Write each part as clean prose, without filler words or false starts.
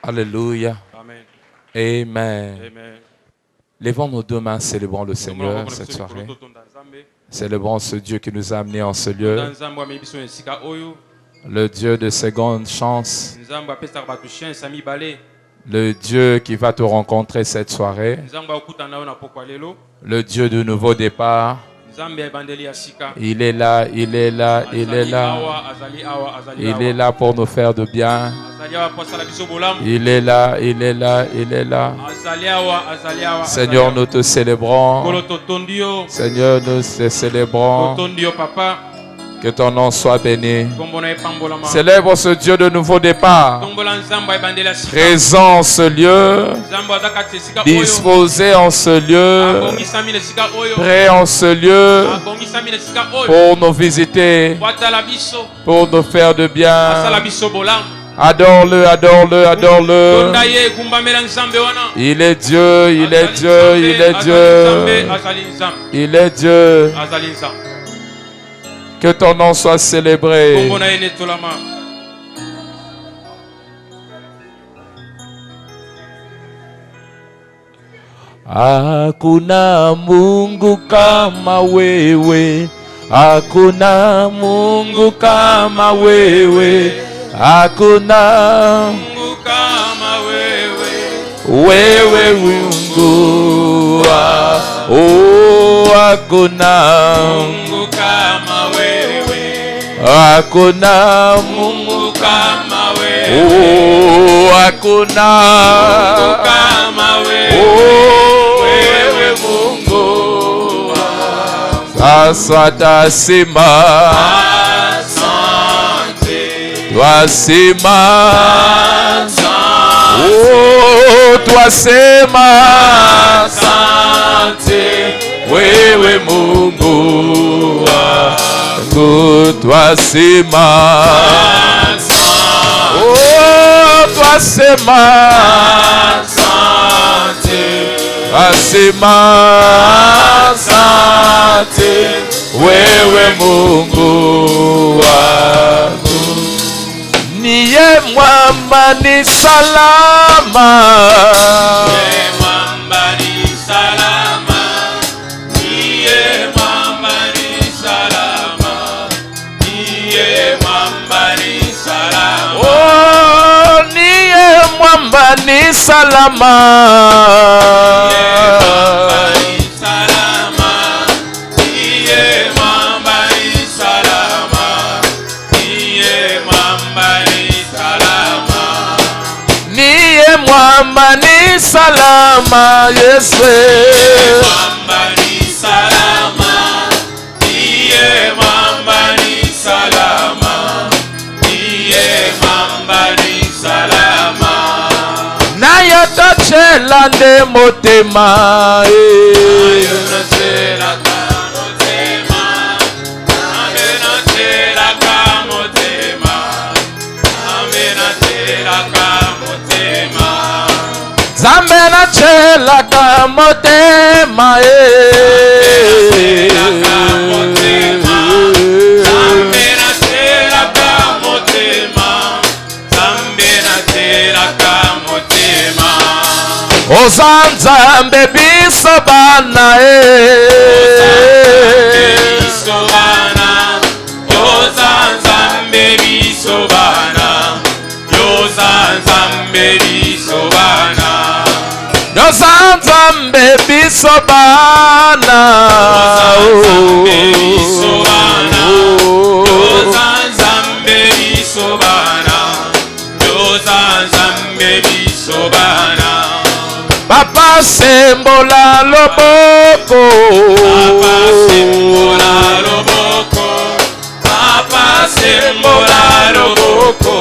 Alléluia. Amen. Amen. Amen. Levons nos deux mains, célébrons le Seigneur cette soirée. Célébrons ce Dieu qui nous a amenés en ce lieu. Le Dieu de seconde chance. Le Dieu qui va te rencontrer cette soirée. Le Dieu de nouveau départ. Il est là, il est là, il est là. Il est là pour nous faire de bien. Il est là, il est là, il est là. Seigneur, nous te célébrons. Seigneur, nous te célébrons. Que ton nom soit béni. Célèbre ce Dieu de nouveau départ. Présent en ce lieu. Disposé en ce lieu. Prêt en ce lieu. Pour nous visiter. Pour nous faire de bien. Adore-le, adore-le, adore-le. Il est Dieu, il est Dieu, il est Dieu. Il est Dieu. Que ton nom soit célébré. Hakuna Mungu kama wewe. Hakuna Mungu kama wewe. Hakuna Mungu kama wewe. Wewe Mungu. Hakuna Mungu kama wewe. Hakuna Mungu kama wewe. Hakuna Mungu kama wewe. Wewe Mungu. Sasa tasema twasema twasema asante wewe Mungu wangu, twasema twasema asante, twasema asante wewe Mungu wangu. Niye mwamba ni salama. Niye mwamba ni salama. Niye mwamba ni salama. Niye mwamba ni salama. Oh, niye mwamba ni salama. Mwamba ni salama, Yesu. Mwamba ni salama. Niye mwamba ni salama. Niye mwamba ni salama. Nayo tochela nde motema. Nayo tochela ka motema. Nayo tochela ka motema. Nayo tochela ka motema. Zambe na chela ka motema, Zambe na chela ka motema, Zambe na chela ka motema. Ozanzambe biso bana, Ozanzambe biso bana, Ozanzambe biso bana. Ozanzambe biso bana, Ozanzambe biso bana, Ozanzambe biso bana, Ozanzambe biso bana. Papa sembola loboko, Papa sembola loboko, Papa sembola loboko,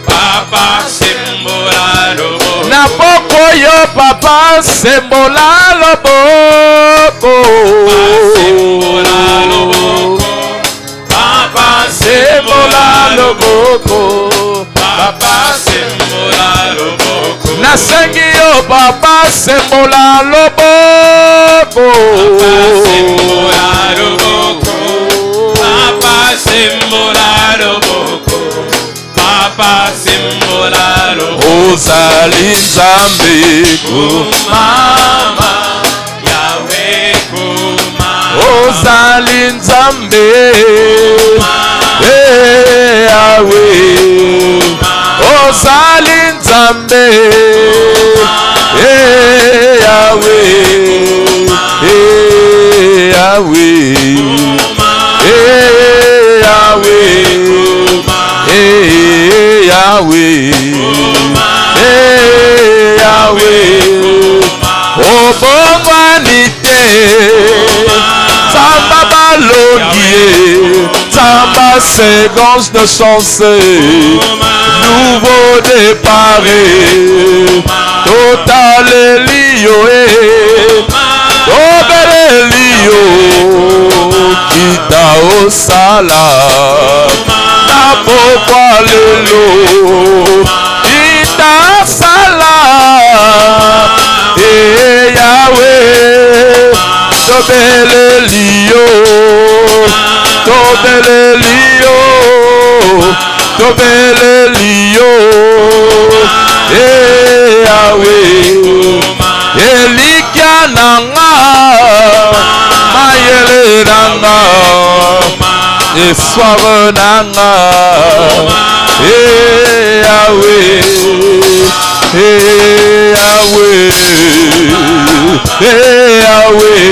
Papa sembola loboko. Na boko yo Papa sembola loboko, Papa sembola loboko, Papa sembola loboko, Papa sembola loboko. Na sengi yo Papa sembola loboko, Papa sembola loboko, Papa sembola loboko, Papa ozali nzambe komama ozali nzambe Yahweh ozali nzambe Yahweh Yahweh Yahweh Yahweh Yahweh obonganite Samba balongier Samba séquence de sensé nouveau départ total elio total elio kita osala na pokwa lelo kita sala Yahweh Tobelelio Tobelelio Tobelelio Yahweh Elikiananga Mayelenanga Eswarenanga Yahweh Yahweh Yahweh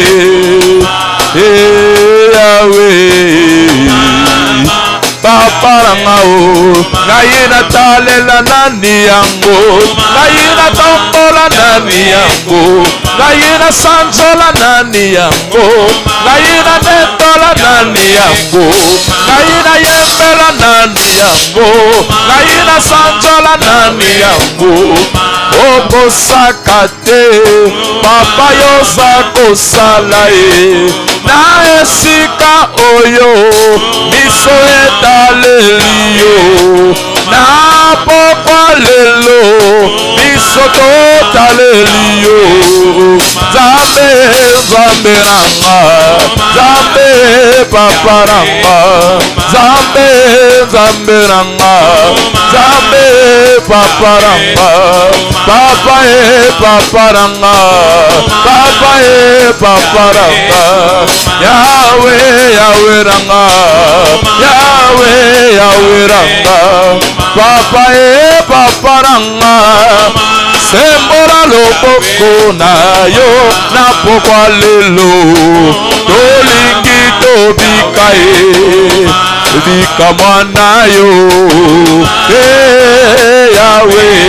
Yahweh Papa Rangao Naina talela nani yango Naina tombola nani yango Naina sanzola nani yango Naina netola nani yango Naina yembela nani yango Naina sanzola nani yango Obo sakate Papa yosa kosala na esika oyo miso etalelio na pokwa lelo miso totalelio Zambe Zambe ranga Zambe papa ranga Zambe Zambe ranga Zambe papa ranga Papa papa ranga Papa papa ranga Yahweh Yahweh ranga Yahweh Yahweh ranga Papa papa ranga Sembora loboko na yo na pokwa lelo tolingi tobika bika mwana yo Yahweh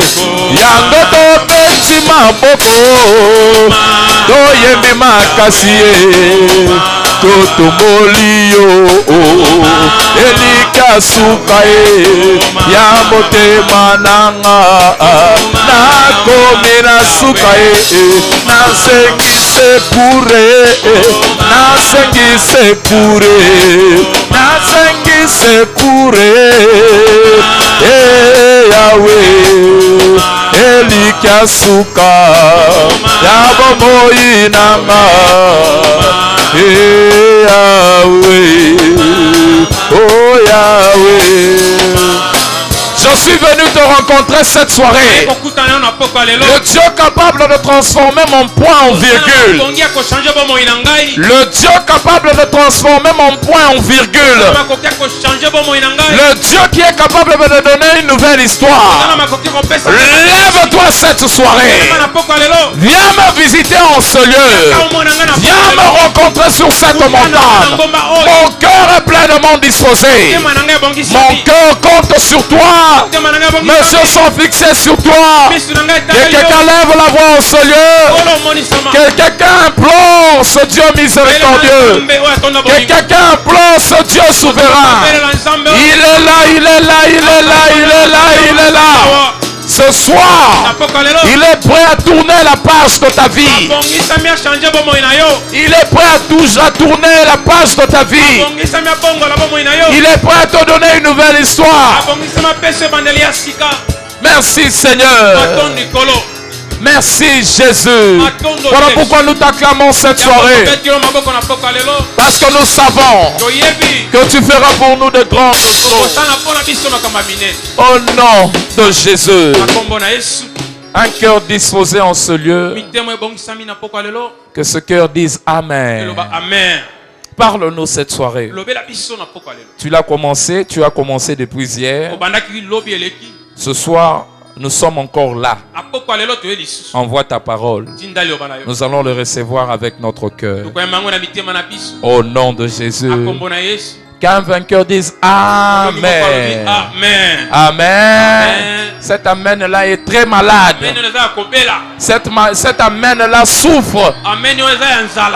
yango topesi maboko toyembi makasi totomboli yo elika suka ya motema nanga nakomi na suka nasengise pure nasengise pure nasengise pure Yahweh elika suka ya bomoi nanga Yahweh oh Yahweh. Je suis venu te rencontrer cette soirée. Le Dieu capable de transformer mon point en virgule. Le Dieu capable de transformer mon point en virgule. Le Dieu qui est capable de me donner une nouvelle histoire. Lève-toi cette soirée. Viens me visiter en ce lieu. Viens me rencontrer sur cette montagne. Mon cœur est pleinement disposé. Mon cœur compte sur toi. Mes yeux sont fixés sur toi. Que quelqu'un lève la voix en ce lieu. Que quelqu'un implore ce Dieu miséricordieux. Que quelqu'un implore ce Dieu souverain. Il est là, il est là, il est là, il est là, il est là. Ce soir, il est prêt à tourner la page de ta vie. Il est prêt à tourner la page de ta vie. Il est prêt à te donner une nouvelle histoire. Merci Seigneur. Merci Jésus. Voilà pourquoi nous t'acclamons cette soirée. Parce que nous savons que tu feras pour nous de grandes choses. Au nom de Jésus. Un cœur disposé en ce lieu. Que ce cœur dise Amen. Parle-nous cette soirée. Tu l'as commencé, tu as commencé depuis hier. Ce soir, nous sommes encore là. Envoie ta parole. Nous allons le recevoir avec notre cœur. Au nom de Jésus. Qu'un vainqueur dise Amen. Amen. Amen. Cet Amen-là est très malade. Cet Amen-là souffre.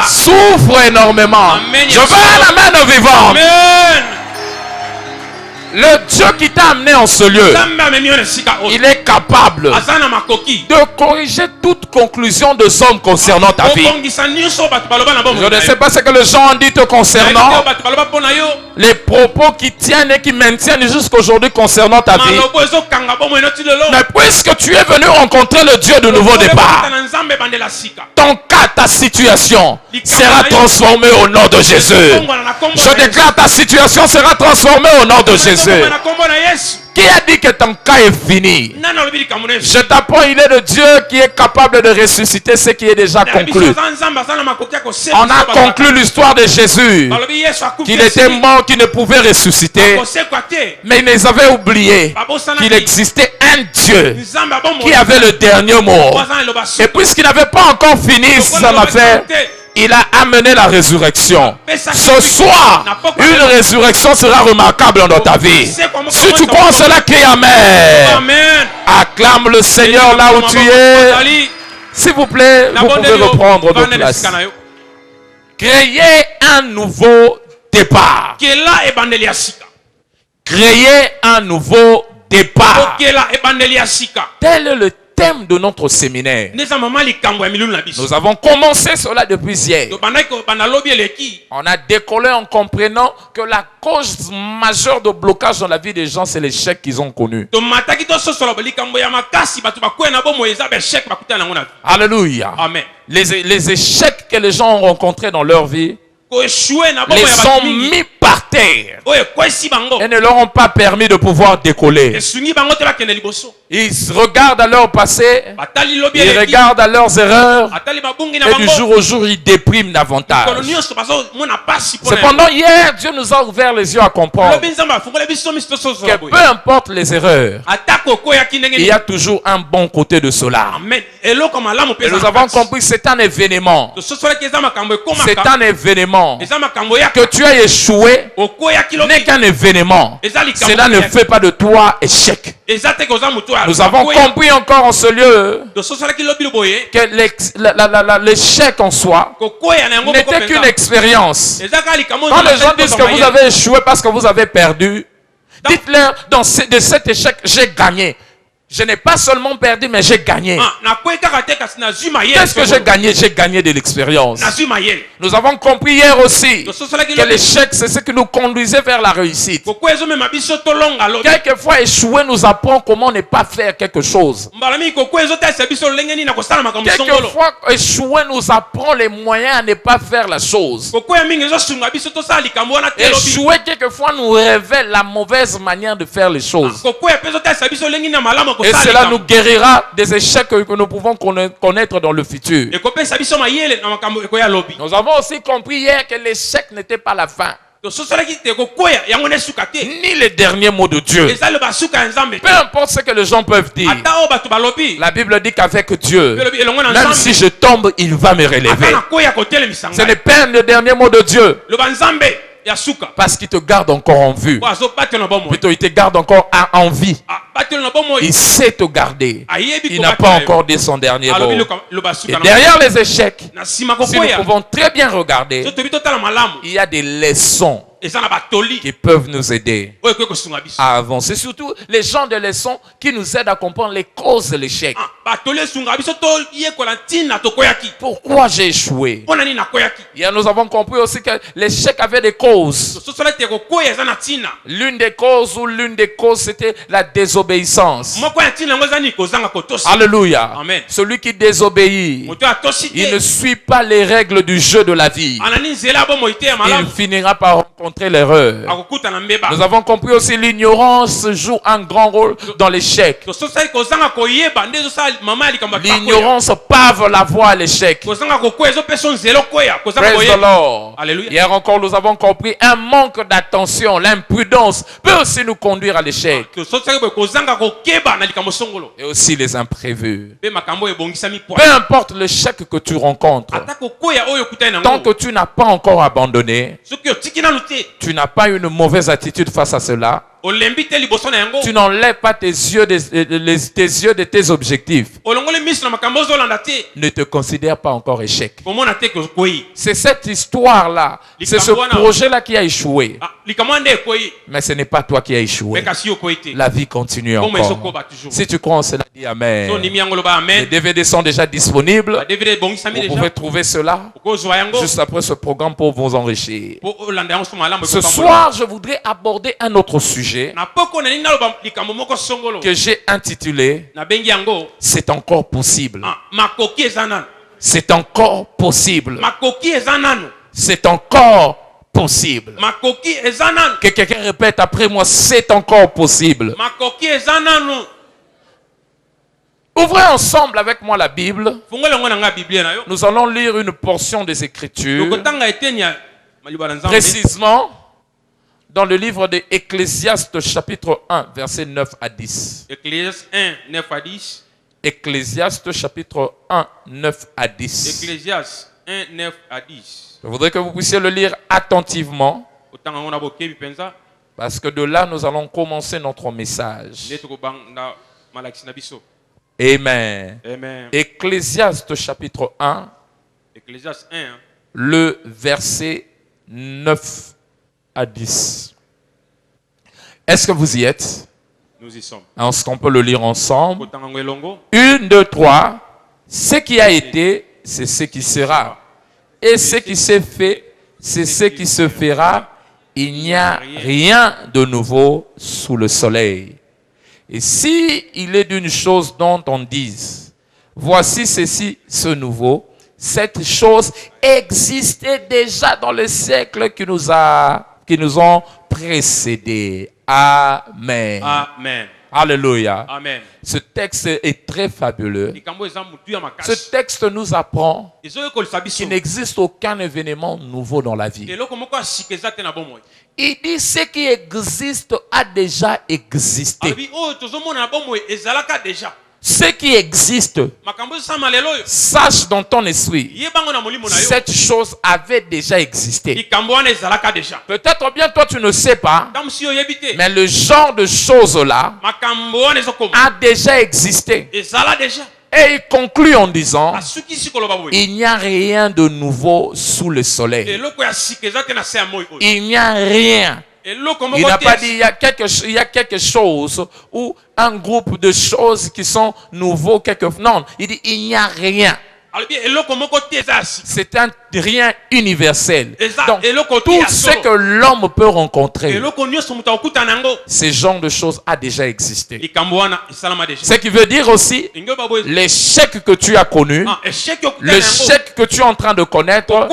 Souffre énormément. Je veux un Amen vivant. Amen. Le Dieu qui t'a amené en ce lieu, il est capable de corriger toute conclusion de hommes concernant ta vie. Je ne sais pas ce que les gens ont dit te concernant, les propos qui tiennent et qui maintiennent jusqu'aujourd'hui concernant ta vie. Mais puisque tu es venu rencontrer le Dieu de nouveau départ, ton cas, ta situation sera transformée au nom de Jésus. Je déclare ta situation sera transformée au nom de Jésus. Qui a dit que ton cas est fini? Je t'apprends, il est le Dieu qui est capable de ressusciter ce qui est déjà conclu. On a conclu l'histoire de Jésus, qu'il était mort, qu'il ne pouvait ressusciter, mais ils les avaient oubliés qu'il existait un Dieu qui avait le dernier mot. Et puisqu'il n'avait pas encore fini son affaire, il a amené la résurrection. Ce soir, une résurrection sera remarquable dans ta vie. Si tu crois en cela, crie Amen. Acclame le Seigneur là où tu es. S'il vous plaît, vous pouvez reprendre votre place. Créer un nouveau départ. Créer un nouveau départ. Tel est le thème de notre séminaire. Nous avons commencé cela depuis hier. On a décollé en comprenant que la cause majeure de blocage dans la vie des gens, c'est l'échec qu'ils ont connu. Alléluia. Amen. Les échecs que les gens ont rencontrés dans leur vie les ont mis par terre et ne leur ont pas permis de pouvoir décoller. Ils regardent à leur passé, ils regardent à leurs erreurs et du jour au jour ils dépriment davantage. Cependant hier, Dieu nous a ouvert les yeux à comprendre que peu importe les erreurs, il y a toujours un bon côté de cela. Et nous avons compris que c'est un événement. C'est un événement. Que tu as échoué n'est qu'un événement. Cela ne fait pas de toi échec. Nous avons compris encore en ce lieu que l'échec en soi n'était qu'une expérience. Quand les gens disent que vous avez échoué parce que vous avez perdu, dites-leur de cet échec, j'ai gagné. Je n'ai pas seulement perdu, mais j'ai gagné. Qu'est-ce que j'ai gagné? J'ai gagné de l'expérience. Nous avons compris hier aussi que l'échec, c'est ce qui nous conduisait vers la réussite. Quelquefois, échouer nous apprend comment ne pas faire quelque chose. Quelquefois, échouer nous apprend les moyens à ne pas faire la chose. Échouer, quelquefois, nous révèle la mauvaise manière de faire les choses. Et cela nous guérira des échecs que nous pouvons connaître dans le futur. Nous avons aussi compris hier que l'échec n'était pas la fin, ni le dernier mot de Dieu. Peu importe ce que les gens peuvent dire, la Bible dit qu'avec Dieu, même si je tombe, il va me relever. Ce n'est pas le dernier mot de Dieu. Parce qu'il te garde encore en vue. Plutôt, il te garde encore en vie. Il sait te garder. Il n'a pas encore dit son dernier mot. Et derrière les échecs, si nous pouvons très bien regarder, il y a des leçons qui peuvent nous aider à avancer. Surtout les gens de leçons qui nous aident à comprendre les causes de l'échec. Pourquoi j'ai échoué? Hier, nous avons compris aussi que l'échec avait des causes. L'une des causes, c'était la désobéissance. Alléluia. Amen. Celui qui désobéit, il ne suit pas les règles du jeu de la vie. Il finira par rencontrer l'erreur. Nous avons compris aussi l'ignorance joue un grand rôle dans l'échec. L'ignorance pave la voie à l'échec. Praise the Lord. Alléluia. Hier encore, nous avons compris un manque d'attention, l'imprudence peut aussi nous conduire à l'échec. Et aussi les imprévus. Peu importe l'échec que tu rencontres, tant que tu n'as pas encore abandonné, tu n'as pas une mauvaise attitude face à cela, tu n'enlèves pas tes yeux de tes objectifs, ne te considère pas encore échec. C'est cette histoire-là, c'est ce projet-là qui a échoué. Mais ce n'est pas toi qui as échoué. La vie continue encore. Si tu crois en cela, dis Amen. Les DVD sont déjà disponibles. Vous pouvez trouver cela juste après ce programme pour vous enrichir. Ce soir, je voudrais aborder un autre sujet que j'ai intitulé « C'est encore possible ». C'est encore possible. C'est encore possible. Que quelqu'un répète après moi, c'est encore possible. Ouvrez ensemble avec moi la Bible. Nous allons lire une portion des Écritures. Précisément dans le livre de Ecclésiaste chapitre 1, versets 9 à 10. Ecclésiaste 1, 9 à 10. Ecclésiaste chapitre 1, 9 à 10. Ecclésiaste 1, 9 à 10. Je voudrais que vous puissiez le lire attentivement, parce que de là, nous allons commencer notre message. Amen. Amen. Ecclésiaste chapitre 1, Ecclésiaste 1, le verset 9 à 10. Est-ce que vous y êtes? Nous y sommes. Est-ce qu'on peut le lire ensemble? 1, 2, 3. Ce qui a été, c'est ce qui sera. Et ce qui s'est fait, c'est ce qui se fera. Il n'y a rien de nouveau sous le soleil. Et si il est d'une chose dont on dise, voici ceci, ce nouveau, cette chose existait déjà dans les siècles qui nous ont précédés. Amen. Amen. Alléluia. Amen. Ce texte est très fabuleux. Ce texte nous apprend qu'il n'existe aucun événement nouveau dans la vie. Il dit ce qui existe a déjà existé. Ce qui existe, sache dans ton esprit, cette chose avait déjà existé. Peut-être bien toi tu ne sais pas, mais le genre de choses-là a déjà existé. Et il conclut en disant, il n'y a rien de nouveau sous le soleil. Il n'y a rien. Il n'a pas dit il y a quelque chose ou un groupe de choses qui sont nouveaux. Non, il dit il n'y a rien. C'est un rien universel. Donc, tout ce que l'homme peut rencontrer, ce genre de choses a déjà existé. Ce qui veut dire aussi, l'échec que tu as connu, l'échec que tu es en train de connaître,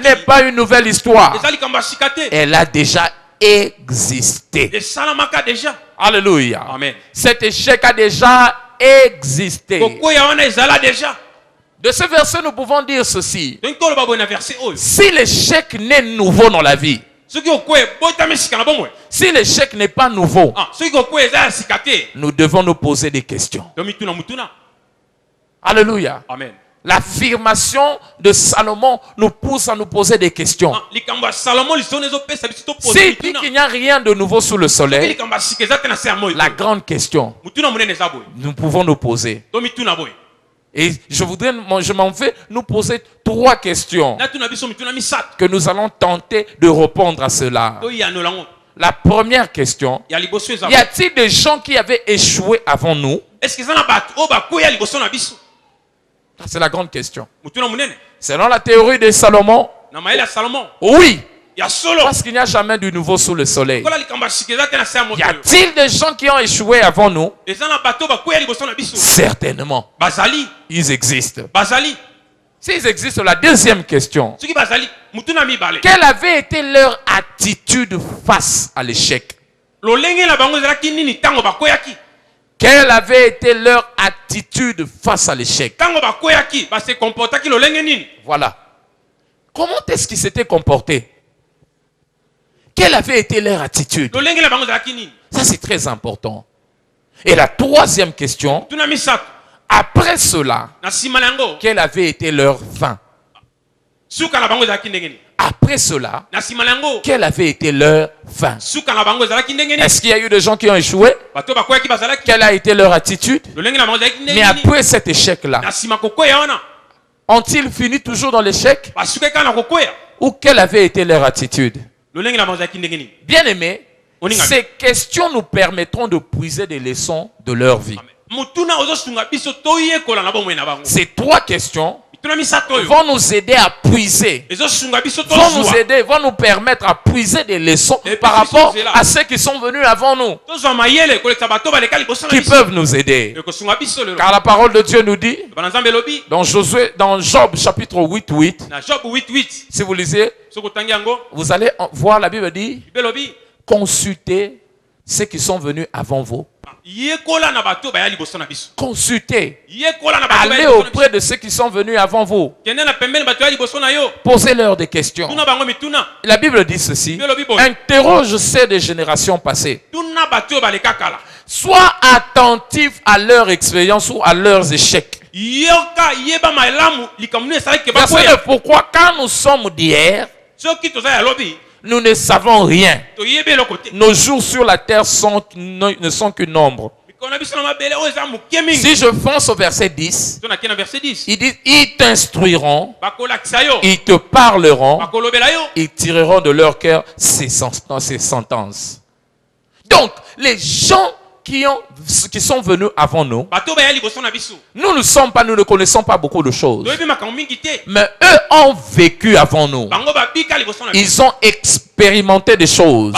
n'est pas une nouvelle histoire. Elle a déjà existé. Alléluia. Amen. Cet échec a déjà existé. De ce verset, nous pouvons dire ceci. Si l'échec n'est nouveau dans la vie, si l'échec n'est pas nouveau, nous devons nous poser des questions. Alléluia. Amen. L'affirmation de Salomon nous pousse à nous poser des questions. S'il dit qu'il n'y a rien de nouveau sous le soleil, la grande question, nous pouvons nous poser. Et je m'en vais nous poser 3 questions que nous allons tenter de répondre à cela. La première question, y a-t-il des gens qui avaient échoué avant nous? C'est la grande question. Selon la théorie de Salomon, oui. Parce qu'il n'y a jamais de nouveau sous le soleil. Y a-t-il des gens qui ont échoué avant nous? Certainement. Ils existent. S'ils existent, la deuxième question. Quelle avait été leur attitude face à l'échec? Quelle avait été leur attitude face à l'échec? Voilà. Comment est-ce qu'ils s'étaient comportés? Quelle avait été leur attitude? Ça, c'est très important. Et la troisième question. Après cela, quelle avait été leur fin? Après cela, quelle avait été leur fin? Est-ce qu'il y a eu des gens qui ont échoué? Quelle a été leur attitude? Mais après cet échec-là, ont-ils fini toujours dans l'échec? Ou quelle avait été leur attitude? Bien aimé, ces questions nous permettront de puiser des leçons de leur vie. Ces trois questions vont nous aider à puiser, vont nous permettre à puiser des leçons par rapport à ceux qui sont venus avant nous, qui peuvent nous aider. Car la parole de Dieu nous dit, dans Job chapitre 8, si vous lisez, vous allez voir, la Bible dit, consultez ceux qui sont venus avant vous. Consultez. Allez auprès de ceux qui sont venus avant vous. Posez-leur des questions. La Bible dit ceci. Interroge ceux des générations passées. Sois attentif à leur expérience ou à leurs échecs. Pourquoi quand nous sommes d'hier, nous ne savons rien. Nos jours sur la terre ne sont qu'une ombre. Si je fonce au verset 10, il dit, ils t'instruiront, ils te parleront, ils tireront de leur cœur ces sentences. Donc, les gens qui sont venus avant nous, nous ne connaissons pas beaucoup de choses. Mais eux ont vécu avant nous. Ils ont expérimenté des choses.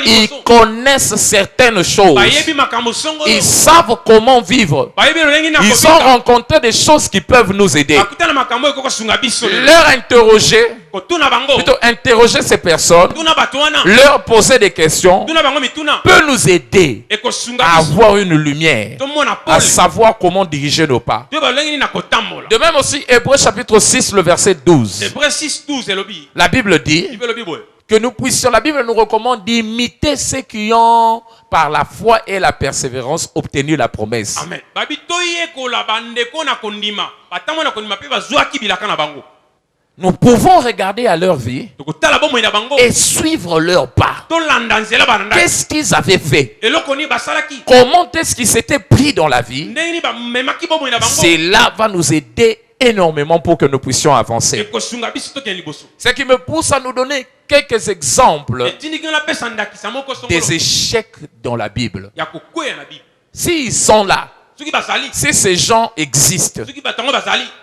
Ils connaissent certaines choses. Ils savent comment vivre. Ils ont rencontré des choses qui peuvent nous aider. Leur interroger, plutôt interroger ces personnes, leur poser des questions, peut nous aider à avoir une lumière, à savoir comment diriger nos pas. De même aussi, Hébreux chapitre 6, le verset 12. La Bible dit que nous puissions, la Bible nous recommande d'imiter ceux qui ont, par la foi et la persévérance, obtenu la promesse. Amen. Nous pouvons regarder à leur vie et suivre leurs pas. Qu'est-ce qu'ils avaient fait? Comment est-ce qu'ils s'étaient pris dans la vie? Cela va nous aider énormément pour que nous puissions avancer. Ce qui me pousse à nous donner quelques exemples des échecs dans la Bible. S'ils sont là, si ces gens existent,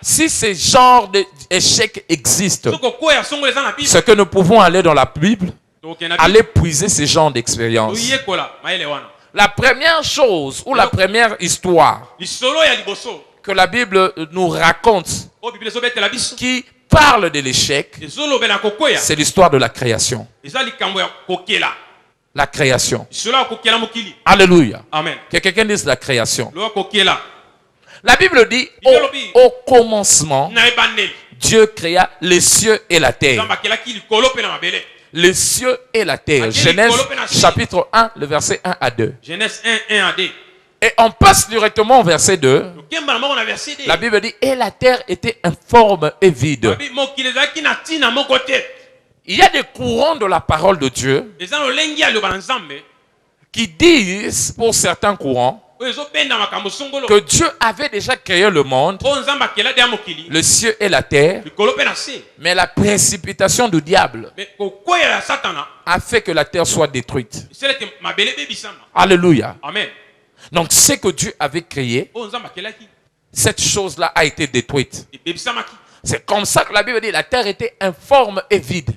si ces genres d'échecs existent, ce que nous pouvons aller dans la Bible, aller puiser ces genres d'expériences. La première chose ou la première histoire que la Bible nous raconte, qui parle de l'échec, c'est l'histoire de la création. La création. Alléluia. Amen. Que quelqu'un dise la création. La Bible dit, au commencement, Dieu créa les cieux et la terre. Les cieux et la terre. Genèse chapitre 1, le verset 1 à 2. Genèse 1 à 2. Et on passe directement au verset 2. La Bible dit, et la terre était informe et vide. Il y a des courants de la parole de Dieu qui disent, pour certains courants, que Dieu avait déjà créé le monde, le ciel et la terre, mais la précipitation du diable a fait que la terre soit détruite. Alléluia. Amen. Donc ce que Dieu avait créé, cette chose-là a été détruite. C'est comme ça que la Bible dit la terre était informe et vide.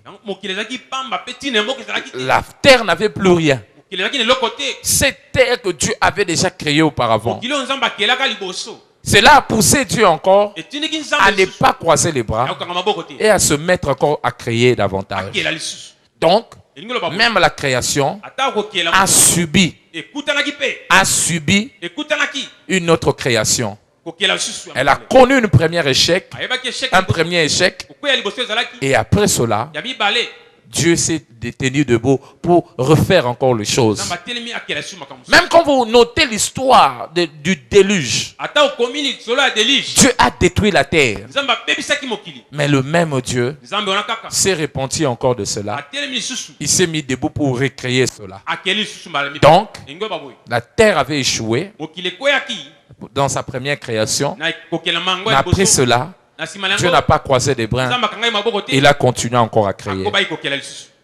La terre n'avait plus rien. Cette terre que Dieu avait déjà créée auparavant. Cela a poussé Dieu encore à ne pas croiser les bras et à se mettre encore à créer davantage. Donc, même la création a subi une autre création. Elle a connu un premier échec, et après cela, Dieu s'est tenu debout pour refaire encore les choses. Même quand vous notez l'histoire du déluge, Dieu a détruit la terre. Mais le même Dieu s'est repenti encore de cela. Il s'est mis debout pour recréer cela. Donc, la terre avait échoué dans sa première création. Mais après cela, Dieu n'a pas croisé des brins. Il a continué encore à créer.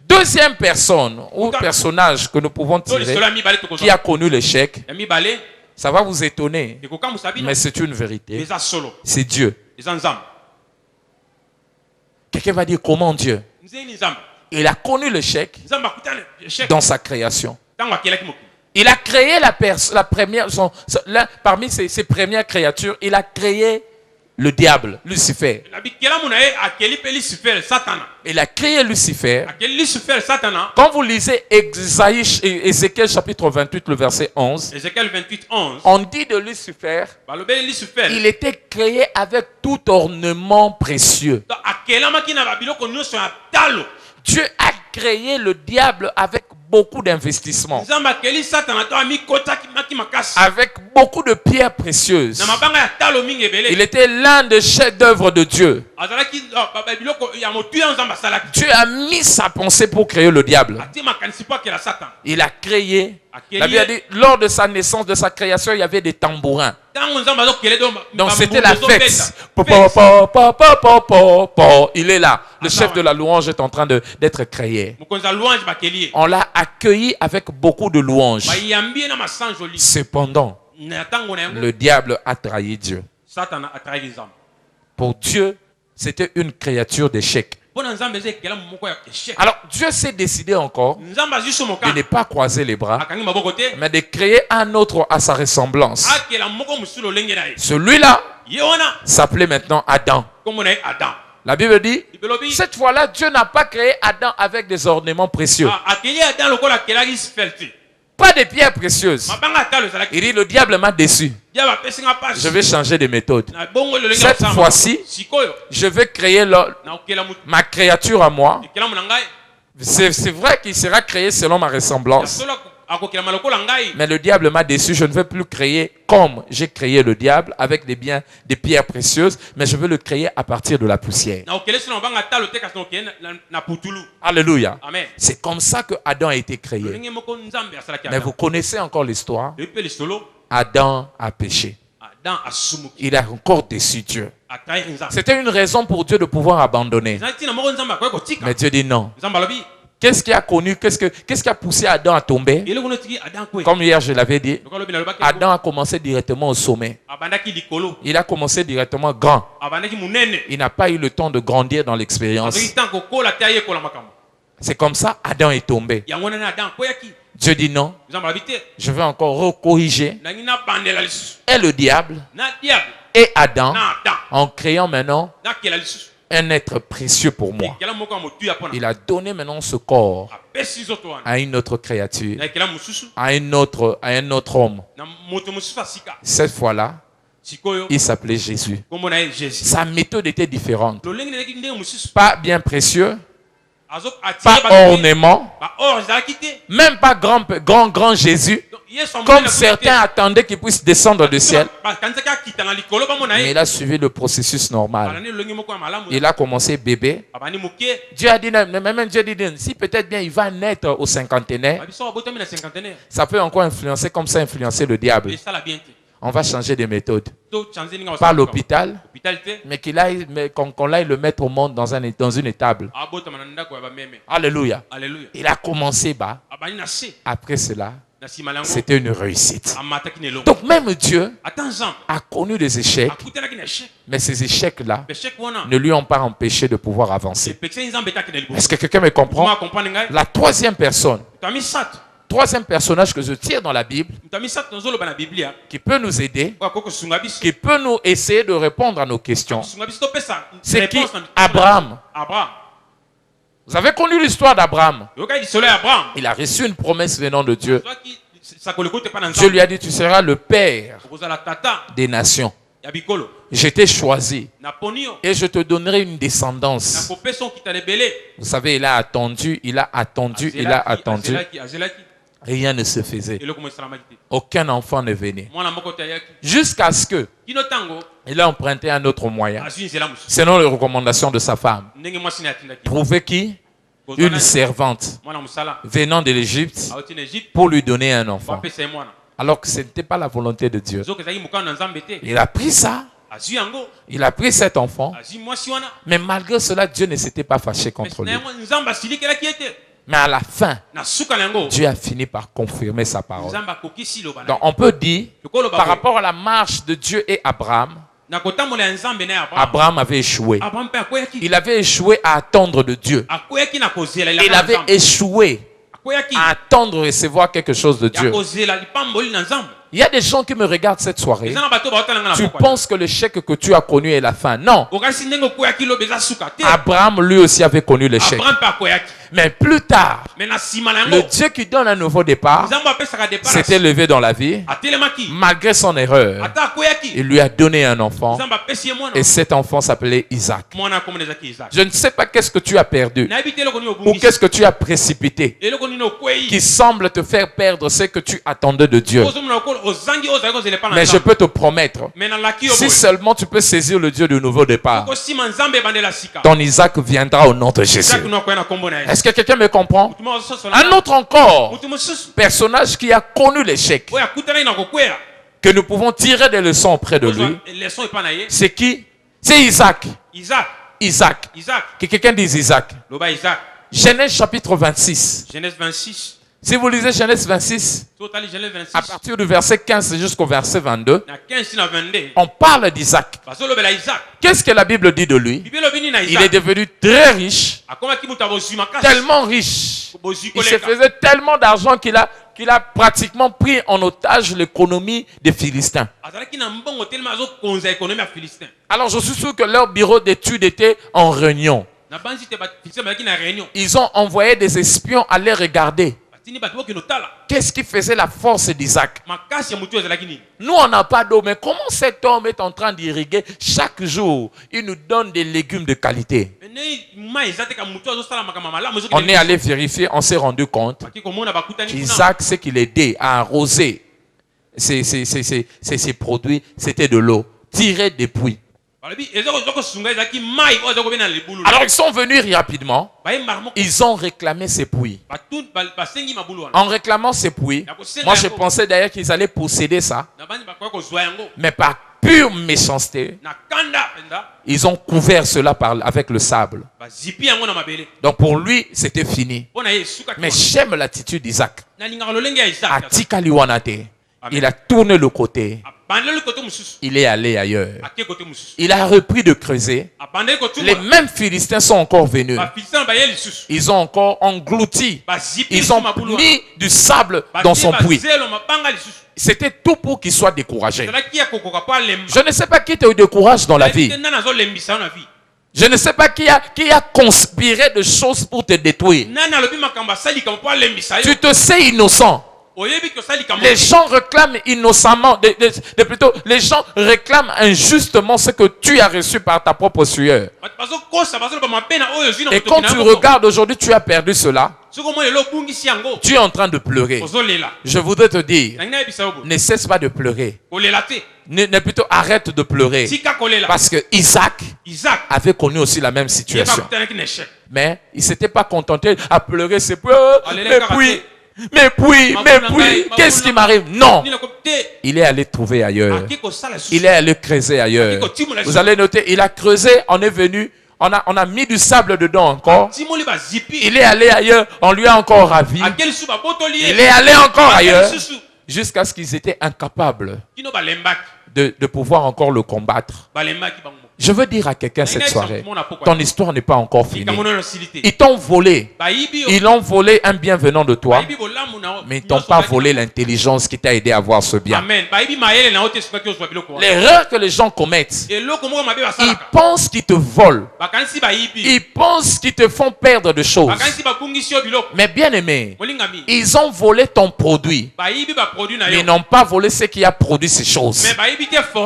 Deuxième personne ou personnage que nous pouvons tirer qui a connu l'échec, ça va vous étonner, mais c'est une vérité. C'est Dieu. Quelqu'un va dire comment Dieu? Il a connu l'échec dans sa création. Il a créé la première, parmi ses premières créatures, il a créé le diable, Lucifer. Il a créé Lucifer. Quand vous lisez Ézéchiel chapitre 28, le verset 11, on dit de Lucifer, il était créé avec tout ornement précieux. Dieu a créé le diable avec beaucoup d'investissements, avec beaucoup de pierres précieuses. Il était l'un des chefs-d'œuvre de Dieu. Dieu a mis sa pensée pour créer le diable. Il a créé. La Bible a dit, lors de sa naissance, de sa création, il y avait des tambourins. Donc c'était la fête. Il est là. Le chef de la louange est en train d'être créé. On l'a accueilli avec beaucoup de louanges. Cependant, le diable a trahi Dieu. Pour Dieu, c'était une créature d'échec. Alors Dieu s'est décidé encore de ne pas croiser les bras, mais de créer un autre à sa ressemblance. Celui-là s'appelait maintenant Adam. La Bible dit, cette fois-là, Dieu n'a pas créé Adam avec des ornements précieux. Pas de pierres précieuses. Il dit, le diable m'a déçu. Je vais changer de méthode. Cette fois-ci, je vais créer ma créature à moi. C'est vrai qu'il sera créé selon ma ressemblance. Mais le diable m'a déçu. Je ne vais plus créer comme j'ai créé le diable avec des pierres précieuses, mais je veux le créer à partir de la poussière. Alléluia. C'est comme ça que Adam a été créé. Mais vous connaissez encore l'histoire. Adam a péché. Il a encore déçu Dieu. C'était une raison pour Dieu de pouvoir abandonner. Mais Dieu dit non. Qu'est-ce qui a connu, qu'est-ce qui a poussé Adam à tomber? Comme hier je l'avais dit, Adam a commencé directement au sommet. Il a commencé directement grand. Il n'a pas eu le temps de grandir dans l'expérience. C'est comme ça Adam est tombé. Dieu dit non, je vais encore recorriger. Et le diable et Adam en créant maintenant un être précieux pour moi. Il a donné maintenant ce corps à une autre créature, à un autre homme. Cette fois-là, il s'appelait Jésus. Sa méthode était différente. Pas bien précieux, pas ornement, même pas grand Jésus, comme certains attendaient qu'il puisse descendre du ciel. Mais il a suivi le processus normal. Il a commencé bébé. Dieu a dit, même Dieu dit, si peut-être bien il va naître au cinquantenaire, ça peut encore influencer comme ça, influencer le diable. On va changer de méthode. Pas l'hôpital, mais qu'on aille le mettre au monde dans une étable. Alléluia. Il a commencé bas. Après cela, c'était une réussite. Donc même Dieu a connu des échecs, mais ces échecs-là ne lui ont pas empêché de pouvoir avancer. Est-ce que quelqu'un me comprend? La troisième personne, troisième personnage que je tire dans la Bible, qui peut nous aider, qui peut nous essayer de répondre à nos questions, c'est qui? Abraham. Vous avez connu l'histoire d'Abraham. Il a reçu une promesse venant de Dieu. Dieu lui a dit, tu seras le père des nations. Je t'ai choisi et je te donnerai une descendance. Vous savez, il a attendu. Rien ne se faisait. Aucun enfant ne venait. Jusqu'à ce que il a emprunté un autre moyen, selon les recommandations de sa femme. Trouver qui? Une servante venant de l'Égypte pour lui donner un enfant. Alors que ce n'était pas la volonté de Dieu. Il a pris ça. Il a pris cet enfant. Mais malgré cela, Dieu ne s'était pas fâché contre lui. Mais à la fin, Dieu a fini par confirmer sa parole. Donc on peut dire, par rapport à la marche de Dieu et Abraham, Abraham avait échoué. Il avait échoué à attendre de Dieu. Il avait échoué à attendre recevoir quelque chose de Dieu. Il y a des gens qui me regardent cette soirée. Tu penses que l'échec que tu as connu est la fin. Non. Abraham lui aussi avait connu l'échec. Mais plus tard, le Dieu qui donne un nouveau départ s'était levé dans la vie. Malgré son erreur, il lui a donné un enfant. Et cet enfant s'appelait Isaac. Je ne sais pas qu'est-ce que tu as perdu ou qu'est-ce que tu as précipité qui semble te faire perdre ce que tu attendais de Dieu. Mais je peux te promettre, si seulement tu peux saisir le Dieu du nouveau départ, ton Isaac viendra au nom de Jésus. Est-ce que quelqu'un me comprend? Un autre encore, personnage qui a connu l'échec, que nous pouvons tirer des leçons auprès de lui, c'est qui? C'est Isaac. Isaac. Que quelqu'un dise Isaac. Genèse chapitre 26. Si vous lisez Genèse 26, à partir du verset 15 jusqu'au verset 22, on parle d'Isaac. Qu'est-ce que la Bible dit de lui? Il est devenu très riche, tellement riche. Il se faisait tellement d'argent qu'il a pratiquement pris en otage l'économie des Philistins. Alors je suis sûr que leur bureau d'études était en réunion. Ils ont envoyé des espions aller regarder. Qu'est-ce qui faisait la force d'Isaac? Nous, on n'a pas d'eau, mais comment cet homme est en train d'irriguer chaque jour? Il nous donne des légumes de qualité. On est allé vérifier, on s'est rendu compte qu'Isaac, ce qu'il aidait à arroser ses produits, c'était de l'eau tirée des puits. Alors ils sont venus rapidement. Ils ont réclamé ces puits. En réclamant ces puits, moi je pensais d'ailleurs qu'ils allaient posséder ça. Mais par pure méchanceté, ils ont couvert cela avec le sable. Donc pour lui, c'était fini. Mais j'aime l'attitude d'Isaac. Il a tourné le côté. Il est allé ailleurs. Il a repris de creuser. Les mêmes Philistins sont encore venus. Ils ont encore englouti. Ils ont mis du sable dans son puits. C'était tout pour qu'il soit découragé. Je ne sais pas qui te décourage dans la vie. Je ne sais pas qui a conspiré de choses pour te détruire. Tu te sais innocent. Les gens réclament innocemment, plutôt, les gens réclament injustement ce que tu as reçu par ta propre sueur. Et quand tu regardes aujourd'hui, tu as perdu cela. Tu es en train de pleurer. Je voudrais te dire, ne cesse pas de pleurer. Ne plutôt arrête de pleurer. Parce que Isaac avait connu aussi la même situation. Mais il ne s'était pas contenté à pleurer ses pleurs. Mais puis, qu'est-ce qui m'arrive? Non. Il est allé trouver ailleurs. Il est allé creuser ailleurs. Vous allez noter, il a creusé, on est venu. On a mis du sable dedans encore. Il est allé ailleurs, on lui a encore ravi. Il est allé encore ailleurs. Jusqu'à ce qu'ils étaient incapables de pouvoir encore le combattre. Je veux dire à quelqu'un cette soirée, ton histoire n'est pas encore finie. Ils t'ont volé. Ils ont volé un bien venant de toi, mais ils t'ont pas volé l'intelligence qui t'a aidé à voir ce bien. L'erreur que les gens commettent, ils pensent qu'ils te volent. Ils pensent qu'ils te font perdre de choses. Mais bien aimé, ils ont volé ton produit, mais ils n'ont pas volé ce qui a produit ces choses.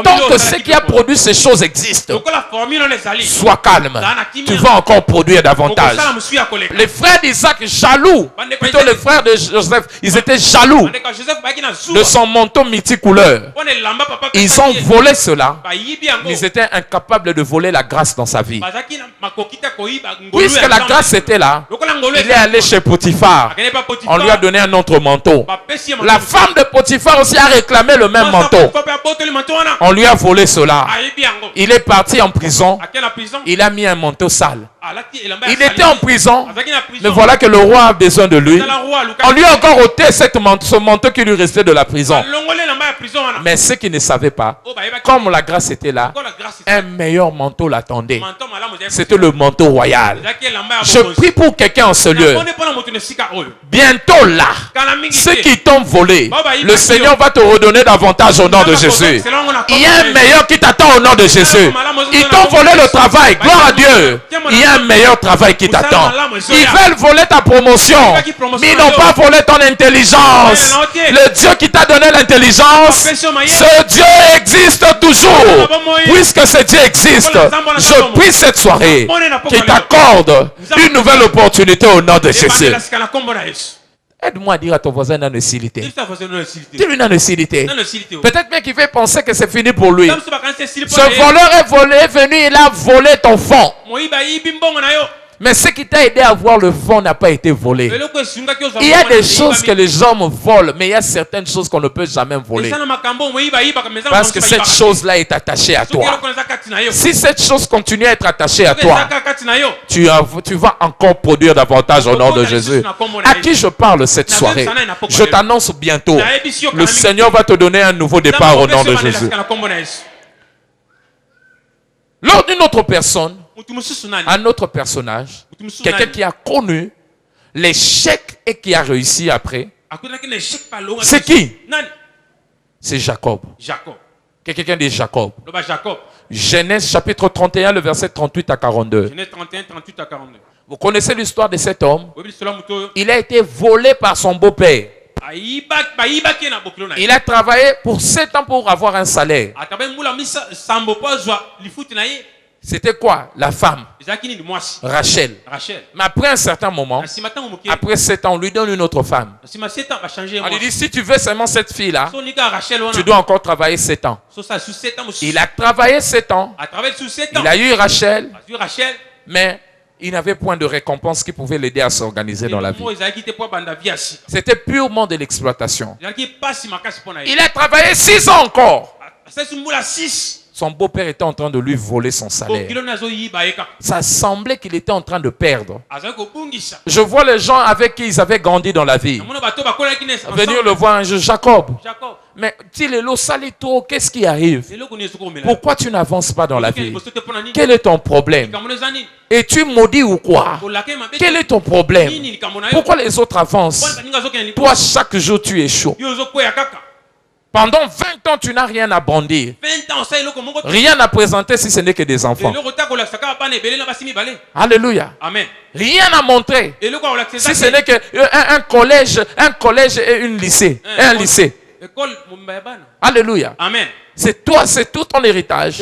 Tant que ce qui a produit ces choses existe, sois calme. Tu vas encore produire davantage. Les frères d'Isaac jaloux, plutôt les frères de Joseph, ils étaient jaloux de son manteau multicouleur. Ils ont volé cela. Ils étaient incapables de voler la grâce dans sa vie. Puisque la grâce était là, il est allé chez Potiphar. On lui a donné un autre manteau. La femme de Potiphar aussi a réclamé le même manteau. On lui a volé cela. Il est parti en prison. Il a mis un manteau sale. Il était en prison, mais voilà que le roi a besoin de lui. On lui a encore ôté ce manteau qui lui restait de la prison. Mais ce qu'il ne savait pas, comme la grâce était là, un meilleur manteau l'attendait. C'était le manteau royal. Je prie pour quelqu'un en ce lieu. Bientôt là, ceux qui t'ont volé, le Seigneur va te redonner davantage au nom de Jésus. Il y a un meilleur qui t'attend au nom de Jésus. Ils t'ont volé le travail, gloire à Dieu. Il y a un meilleur travail qui t'attend. Ils veulent voler ta promotion, mais ils n'ont pas volé ton intelligence. Le Dieu qui t'a donné l'intelligence, ce Dieu existe toujours. Puisque ce Dieu existe, je prie cette soirée qu'il t'accorde une nouvelle opportunité au nom de Jésus. Aide-moi à dire à ton voisin non-hostilité. Dis-lui non-hostilité. Peut-être bien qu'il fait penser que c'est fini pour lui. Ce voleur est venu, il a volé ton fonds. Mais ce qui t'a aidé à voir le fond n'a pas été volé. Il y a des choses que les hommes volent, mais il y a certaines choses qu'on ne peut jamais voler. Parce que cette chose-là est attachée à toi. Si cette chose continue à être attachée à toi, tu vas encore produire davantage au nom de Jésus. À qui je parle cette soirée? Je t'annonce bientôt, le Seigneur va te donner un nouveau départ au nom de Jésus. Lors d'une autre personne, un autre personnage, quelqu'un qui a connu l'échec et qui a réussi après, c'est qui? C'est Jacob. Quelqu'un dit Jacob. Genèse chapitre 31, le verset 38 à 42. Vous connaissez l'histoire de cet homme? Il a été volé par son beau-père. Il a travaillé pour 7 ans pour avoir un salaire. C'était quoi? La femme, Rachel. Mais après un certain moment, après 7 ans, on lui donne une autre femme. On lui dit, si tu veux seulement cette fille-là, tu dois encore travailler 7 ans. Il a travaillé 7 ans. Il a eu Rachel, mais il n'avait point de récompense qui pouvait l'aider à s'organiser dans la vie. C'était purement de l'exploitation. Il a travaillé 6 ans encore. Son beau-père était en train de lui voler son salaire. Ça semblait qu'il était en train de perdre. Je vois les gens avec qui ils avaient grandi dans la vie venir le voir un jour. Jacob, mais Salito, qu'est-ce qui arrive? Pourquoi tu n'avances pas dans la vie? Quel est ton problème? Es-tu maudit ou quoi? Quel est ton problème? Pourquoi les autres avancent? Toi, chaque jour, tu échoues. Pendant 20 ans, tu n'as rien à brandir. 20 ans, ça, Rien à présenter si ce n'est que des enfants. Alléluia. Amen. Rien à montrer. Si ce n'est qu'un collège et un lycée. Alléluia. Amen. C'est toi, c'est tout ton héritage.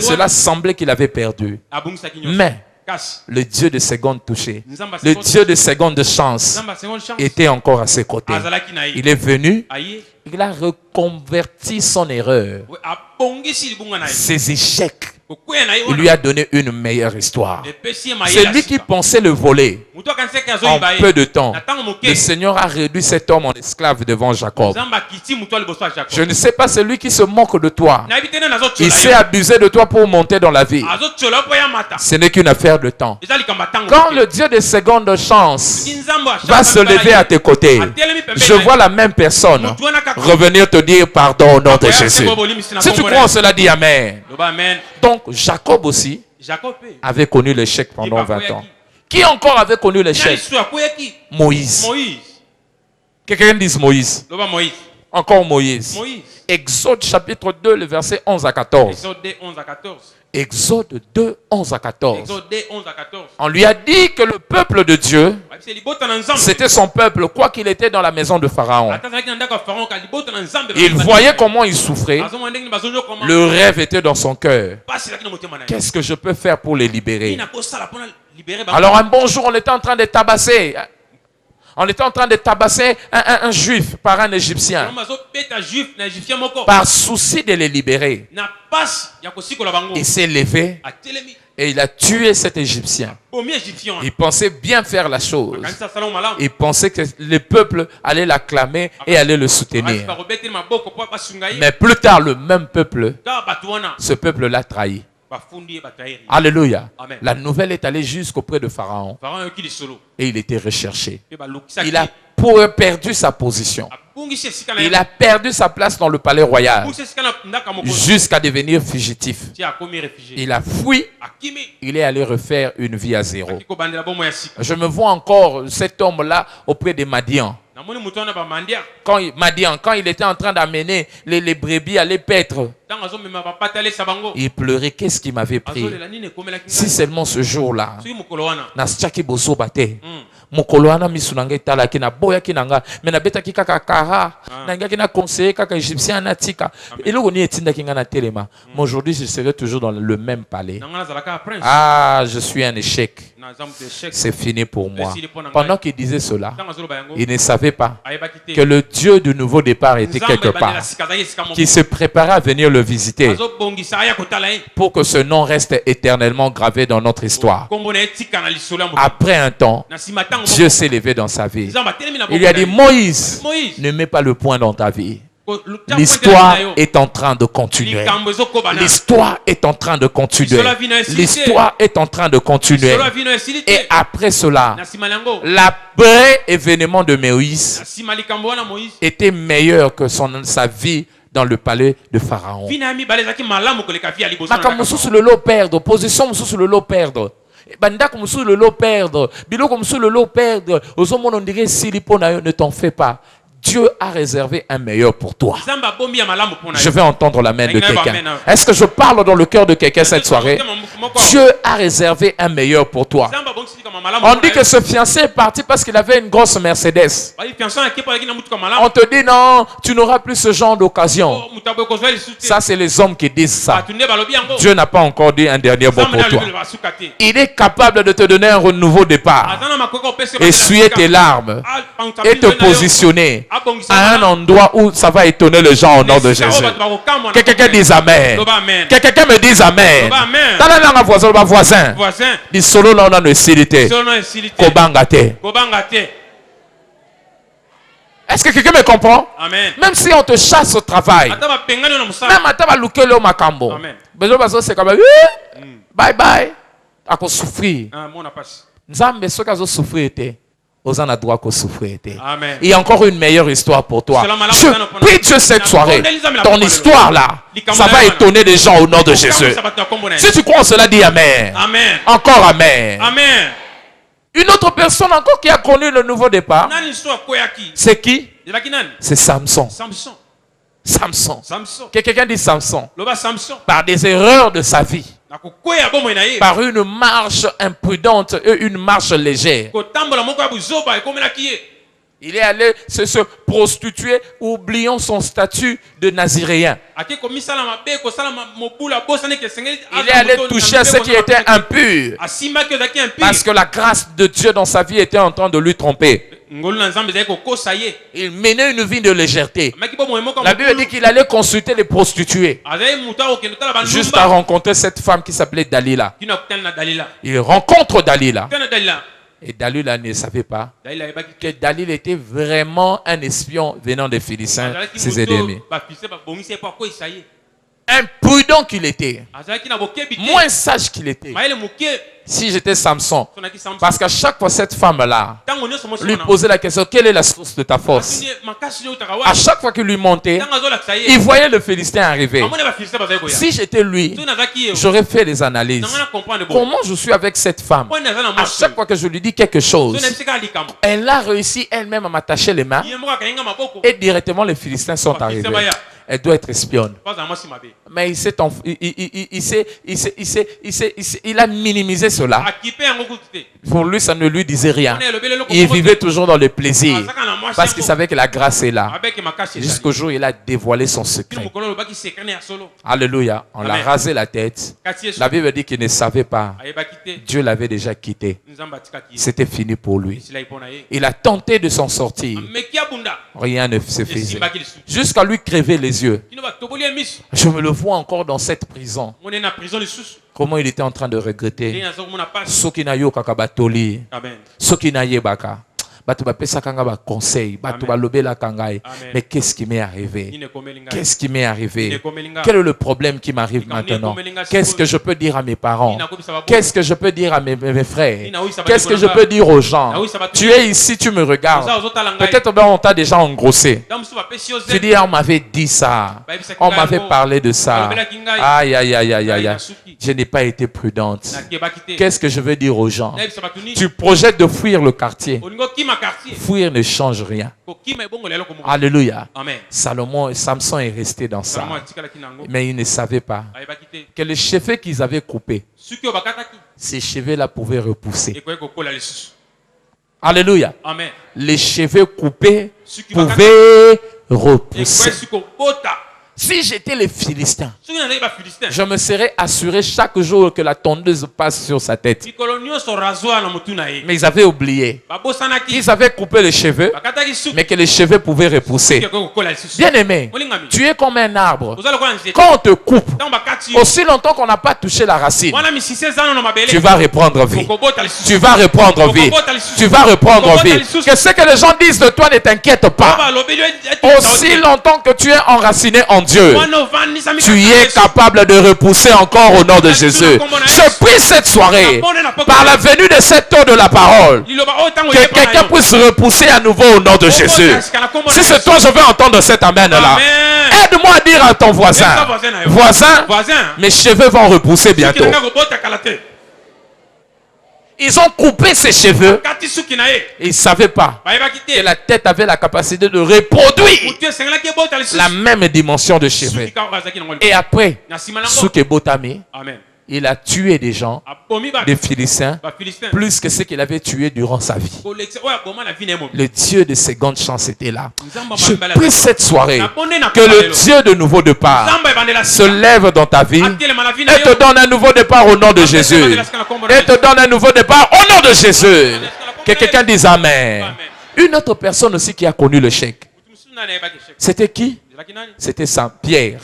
Cela semblait qu'il avait perdu. Mais le Dieu de seconde touchée, le Dieu de seconde chance était encore à ses côtés. Il est venu, il a reconverti son erreur, ses échecs. Il lui a donné une meilleure histoire. C'est lui qui pensait le voler. En peu de temps, le Seigneur a réduit cet homme en esclave devant Jacob. Je ne sais pas, celui qui se moque de toi. Il s'est abusé de toi pour monter dans la vie. Ce n'est qu'une affaire de temps. Quand le Dieu de seconde chance va se lever à tes côtés, je vois la même personne revenir te dire pardon au nom de Jésus. Si tu crois en cela, dis Amen. Donc Jacob aussi avait connu l'échec pendant 20 ans. Qui encore avait connu l'échec? Moïse. Quelqu'un dise Moïse. Encore Moïse. Exode chapitre 2, le verset 11 à 14. Exode 2, 11 à 14. On lui a dit que le peuple de Dieu, c'était son peuple, quoi qu'il était dans la maison de Pharaon. Il voyait comment il souffrait. Le rêve était dans son cœur. Qu'est-ce que je peux faire pour les libérer? Alors un bon jour, on était en train de tabasser. On était en train de tabasser un juif par un Égyptien. Par souci de les libérer. Il s'est levé et il a tué cet Égyptien. Il pensait bien faire la chose. Il pensait que le peuple allait l'acclamer et allait le soutenir. Mais plus tard, le même peuple, ce peuple l'a trahi. Alléluia. Amen. La nouvelle est allée jusqu'auprès de Pharaon. Et il était recherché. Il a perdu sa position. Il a perdu sa place dans le palais royal. Jusqu'à devenir fugitif. Il a fui. Il est allé refaire une vie à zéro. Je me vois encore cet homme-là auprès des Madian. Quand il était en train d'amener les brebis à les paître, il pleurait. Qu'est-ce qui m'avait pris? Si seulement ce jour-là, mokoloana misunanga itala kina boya kinanga mena beta kika kakara nanga kina conseiller kaka égyptien natika eloko ni etinda kinga na telema. Aujourd'hui je serai toujours dans le même palais. Ah, je suis un échec. C'est fini pour moi. Pendant qu'il disait cela, il ne savait pas que le Dieu du nouveau départ était quelque part, qui se préparait à venir le visiter pour que ce nom reste éternellement gravé dans notre histoire. Après un temps, Dieu s'est levé dans sa vie. Il lui a dit, Moïse, ne mets pas le point dans ta vie. L'histoire est en train de continuer. L'histoire est en train de continuer. L'histoire est en train de continuer. Et après cela, l'après-événement de Moïse était meilleur que sa vie dans le palais de Pharaon. Position sous le lot perdre. Bandako musu le lot perdre. Biloko musu le lot perdre. Ozomono ndire silipo na yo, ne t'en fais pas. Dieu a réservé un meilleur pour toi. Je vais entendre l'amen de quelqu'un. Est-ce que je parle dans le cœur de quelqu'un cette soirée? Dieu a réservé un meilleur pour toi. On dit que ce fiancé est parti parce qu'il avait une grosse Mercedes. On te dit non, tu n'auras plus ce genre d'occasion. Ça, c'est les hommes qui disent ça. Dieu n'a pas encore dit un dernier mot pour toi. Il est capable de te donner un renouveau départ. Essuyer tes larmes et te positionner à un endroit où ça va étonner les gens au nom de Jésus. Que quelqu'un dise Amen. Que quelqu'un me dise Amen. Dans voisin. Dis solo là on a une silité. Kobangate. Est-ce que quelqu'un me comprend? Amen. Même si on te chasse au travail, même à ta lukelo makambo. C'est comme bye bye. À cause souffrir. Nzambe ce qu'à souffrir était. Osan a droit qu'au souffrir. Il y a encore une meilleure histoire pour toi. Je prie Dieu cette soirée. Ton histoire là, ça va étonner les gens au nom de Jésus. Si tu crois en cela, dis Amen. Amen. Encore Amen. Amen. Une autre personne encore qui a connu le nouveau départ. C'est qui? C'est Samson. Samson. Samson. Que quelqu'un dit Samson. Loba Samson. Par des erreurs de sa vie. Par une marche imprudente et une marche légère. Il est allé se prostituer, oubliant son statut de naziréen. Il est allé toucher à ce qui était impur. Parce que la grâce de Dieu dans sa vie était en train de lui tromper. Il menait une vie de légèreté. La Bible dit qu'il allait consulter les prostituées. Jusqu'à rencontrer cette femme qui s'appelait Dalila. Il rencontre Dalila. Et Dalila ne savait pas que Dalila était vraiment un espion venant des Philistins, ses ennemis. Imprudent qu'il était, moins sage qu'il était. Si j'étais Samson, parce qu'à chaque fois cette femme-là lui posait la question, quelle est la source de ta force? À chaque fois qu'il lui montait, il voyait le Philistin arriver. Si j'étais lui, j'aurais fait des analyses. Comment je suis avec cette femme? À chaque fois que je lui dis quelque chose, elle a réussi elle-même à m'attacher les mains et directement les Philistins sont arrivés. Elle doit être espionne. Mais il a minimisé cela. Pour lui, ça ne lui disait rien. Il vivait toujours dans le plaisir. Parce qu'il savait que la grâce est là. Jusqu'au jour où il a dévoilé son secret. Alléluia. On l'a rasé la tête. La Bible dit qu'il ne savait pas. Dieu l'avait déjà quitté. C'était fini pour lui. Il a tenté de s'en sortir. Rien ne se faisait. Jusqu'à lui crever les yeux. Je me le vois encore dans cette prison. Comment il était en train de regretter. Sokinayo kakabatoli. Sokinaye baka. Mais qu'est-ce qui m'est arrivé? Qu'est-ce qui m'est arrivé? Quel est le problème qui m'arrive maintenant? Qu'est-ce que je peux dire à mes parents? Qu'est-ce que je peux dire à mes frères? Qu'est-ce que je peux dire aux gens? Tu es ici, tu me regardes. Peut-être on t'a déjà engrossé. Tu dis, on m'avait dit ça. On m'avait parlé de ça. Aïe, aïe, aïe, aïe, aïe. Je n'ai pas été prudente. Qu'est-ce que je veux dire aux gens? Tu projettes de fuir le quartier. Fuir ne change rien. Alléluia. Samson est resté dans ça. Mais il ne savait pas que les cheveux qu'ils avaient coupés, ces cheveux-là pouvaient repousser. Alléluia. Les cheveux coupés pouvaient repousser. Si j'étais les Philistins, je me serais assuré chaque jour que la tondeuse passe sur sa tête. Mais ils avaient oublié. Ils avaient coupé les cheveux, mais que les cheveux pouvaient repousser. Bien aimé, tu es comme un arbre. Quand on te coupe, aussi longtemps qu'on n'a pas touché la racine, tu vas reprendre vie. Tu vas reprendre vie. Tu vas reprendre vie. Que ce que les gens disent de toi ne t'inquiète pas. Aussi longtemps que tu es enraciné en Dieu, tu es capable de repousser encore au nom de Jésus. Je prie cette soirée, par la venue de cette eau de la parole, que quelqu'un puisse repousser à nouveau au nom de Jésus. Si c'est toi, je veux entendre cet amen-là. Aide-moi à dire à ton voisin, mes cheveux vont repousser bientôt. Ils ont coupé ses cheveux. Ils ne savaient pas que la tête avait la capacité de reproduire la même dimension de cheveux. Et après, Soukebotami, il a tué des gens, des Philistins, plus que ce qu'il avait tué durant sa vie. Le Dieu de seconde chance était là. Je prie cette soirée que le Dieu de nouveau départ se lève dans ta vie et te donne un nouveau départ au nom de Jésus. Et te donne un nouveau départ au nom de Jésus. Que quelqu'un dise Amen. Une autre personne aussi qui a connu le chèque. C'était qui? C'était Pierre.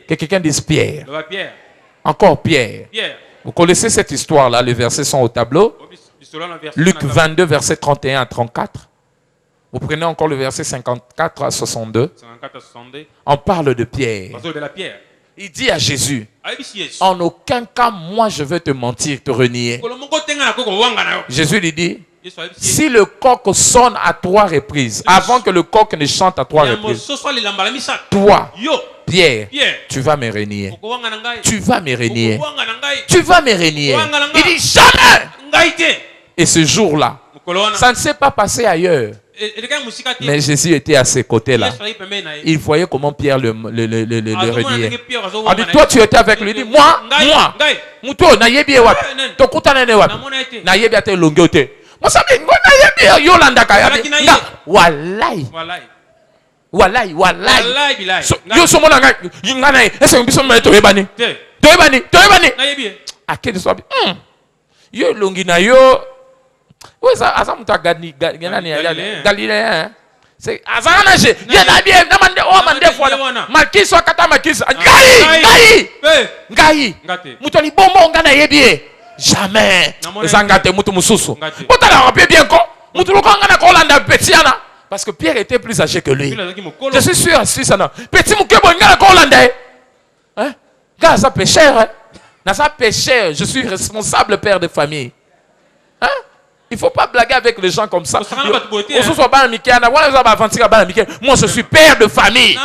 Que quelqu'un dise Pierre. Encore Pierre. Vous connaissez cette histoire-là, les versets sont au tableau. Luc 22, verset 31 à 34. Vous prenez encore le verset 54 à 62. On parle de Pierre. Il dit à Jésus, en aucun cas, moi je veux te mentir, te renier. Jésus lui dit, si le coq sonne à 3 reprises, avant que le coq ne chante à 3 reprises, toi, Pierre, tu vas me renier. Tu vas me renier. Tu vas me renier. Il dit jamais. Et ce jour-là, ça ne s'est pas passé ailleurs. Mais Jésus était à ses côtés là. Il voyait comment Pierre le reniait. Il dit, toi tu étais avec lui. Il dit, moi, Mouto, nayebi wat. Tokutana ne wat. Nayebi ate longote. Moi ça me nayebi Yolanda kaya. Wallahi. Wallahi. Yo somo na ngai. Ngana ese mbiso me toyebani. Toyebani. Akedi so bi. Yo longi na yo. Oui, ça a muta Galiléen. C'est azanaje. Il y a bien demandé oh mande fois. Marquis soit kata marquis. Ngai. Mutoli bombo ngana yebi. Jamais. Zangate mutu mususu. Mutala rapé bien ko. Mutulu ngana ko landa petiana parce que Pierre était plus âgé que lui. Je suis sûr ça non. Petit mukebo ngana ko landa. Hein? Gars ça pécheur. Hein? Na ça pécheur, je suis responsable père de famille. Hein? Il ne faut pas blaguer avec les gens comme ça. Moi, je suis père de famille.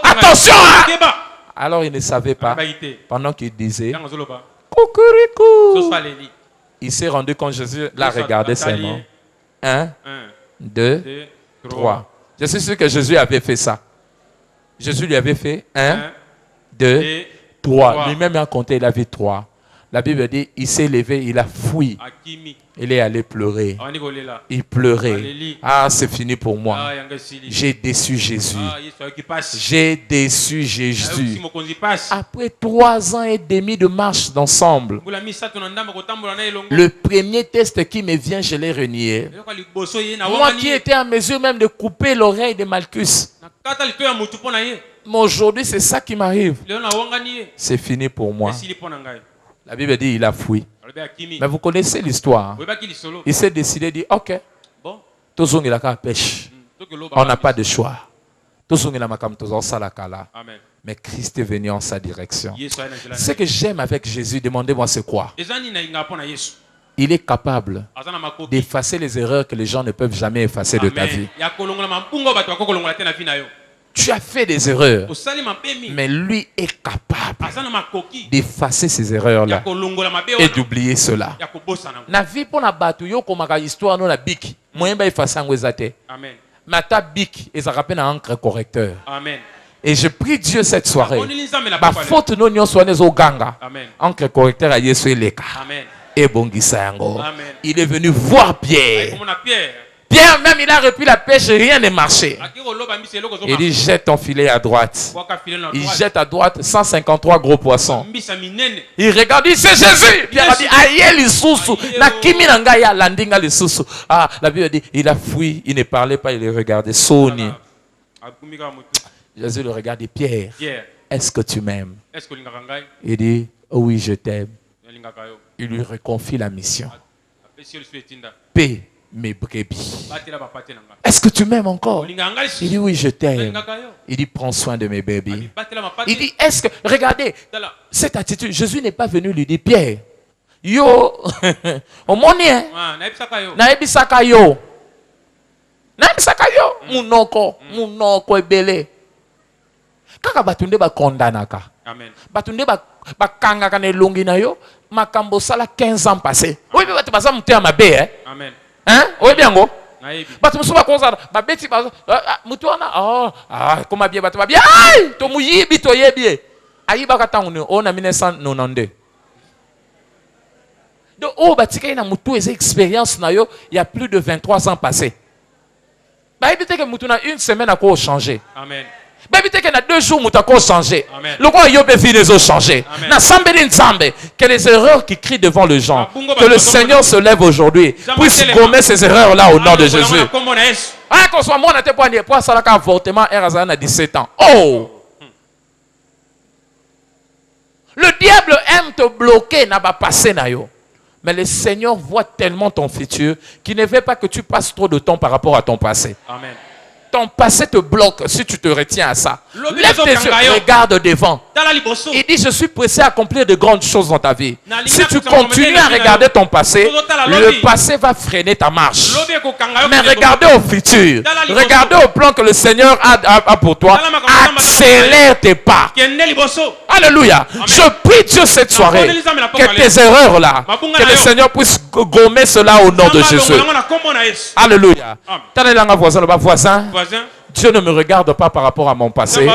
Attention! Hein? Alors, il ne savait pas. Pendant qu'il disait, Coucou. Il s'est rendu compte, Jésus l'a regardé seulement. 1, 2, 3. Je suis sûr que Jésus avait fait ça. Jésus lui avait fait 1, 2, 3. Lui-même a compté, il avait 3. La Bible dit, il s'est levé, il a fui. Il est allé pleurer. Il pleurait. Ah, c'est fini pour moi. J'ai déçu Jésus. J'ai déçu Jésus. Après 3 ans et demi de marche d'ensemble, le premier test qui me vient, je l'ai renié. Moi qui étais en mesure même de couper l'oreille de Malchus. Mais aujourd'hui, c'est ça qui m'arrive. C'est fini pour moi. La Bible dit il a fui. Mais vous connaissez l'histoire. Il s'est décidé de dire ok. Tous la pêche. On n'a pas de choix. Tous mais Christ est venu en sa direction. Ce que j'aime avec Jésus, demandez-moi c'est quoi? Il est capable d'effacer les erreurs que les gens ne peuvent jamais effacer de ta vie. Tu as fait des erreurs, mais lui est capable d'effacer ces erreurs-là et d'oublier cela. Na vie pour na batu yo komaka histoire no na biki. Moyen ba effacer ngwezate. Amen. Mata biki et ça rappelle un encre correcteur. Amen. Et je prie Dieu cette soirée. Ba faute no nyon soane zo ganga. Amen. Encre correcteur a Yesu eleka. Amen. Et bongisa yango. Amen. Il est venu voir Pierre. Pierre même il a repris la pêche, rien n'est marché. Il dit jette ton filet à droite. Il jette à droite 153 gros poissons. Il regarde, il dit c'est Jésus. Pierre a dit aïe les sous. Ah, la Bible dit il a fui, il ne parlait pas, il les regardait. Sony. Jésus le regarde et dit Pierre, est-ce que tu m'aimes? Il dit oh oui je t'aime. Il lui reconfie la mission. Paix mes brebis. Est-ce que tu m'aimes encore? Il dit oui je t'aime. Il dit prends soin de mes bébés. Il dit est-ce que regardez cette attitude, Jésus n'est pas venu lui dire Pierre yo omonien naebisaka yo munoko ebele kaka batunde ba kondanaka. Amen. Batunde ba kangaka na elongi na yo makambo sala 15 ans passé. Oui mais batu baza muté ma bé hein. Amen. Hein? Oui bien go. Batu musuba koza ba beti ba mutu wana comment bien batu ba bien ai to muyibi to yebi ayiba katangu on a 1992. Donc oh batika na mutu eza expérience na yo il y a plus de 23 ans passé. Ba éviter que mutu na une semaine a quoi changer. Amen. Ba éviter que na 2 jours mutu a quoi changer. Le quoi yo be fi les autres changer. Na sambeli nzambe que les erreurs qui crient devant le gens que le Seigneur se lève aujourd'hui puisse gommer ces erreurs là au nom de Jésus. Ah qu'on soit moi na te pour ça la avortement Erazana na 17 ans. Oh. Le diable aime te bloquer na ba passer na yo. Mais le Seigneur voit tellement ton futur qu'il ne veut pas que tu passes trop de temps par rapport à ton passé. Amen. ton passé te bloque si tu te retiens à ça. Lève tes yeux, regarde devant. Il dit, je suis pressé à accomplir de grandes choses dans ta vie. Si tu continues à regarder ton passé, le passé va freiner ta marche. Mais regardez au futur. Regardez au plan que le Seigneur a pour toi. Accélère tes pas. Alléluia. Je prie Dieu cette soirée que tes erreurs là, que le Seigneur puisse gommer cela au nom de Jésus. Alléluia. Voisin, Dieu ne me regarde pas par rapport à mon passé.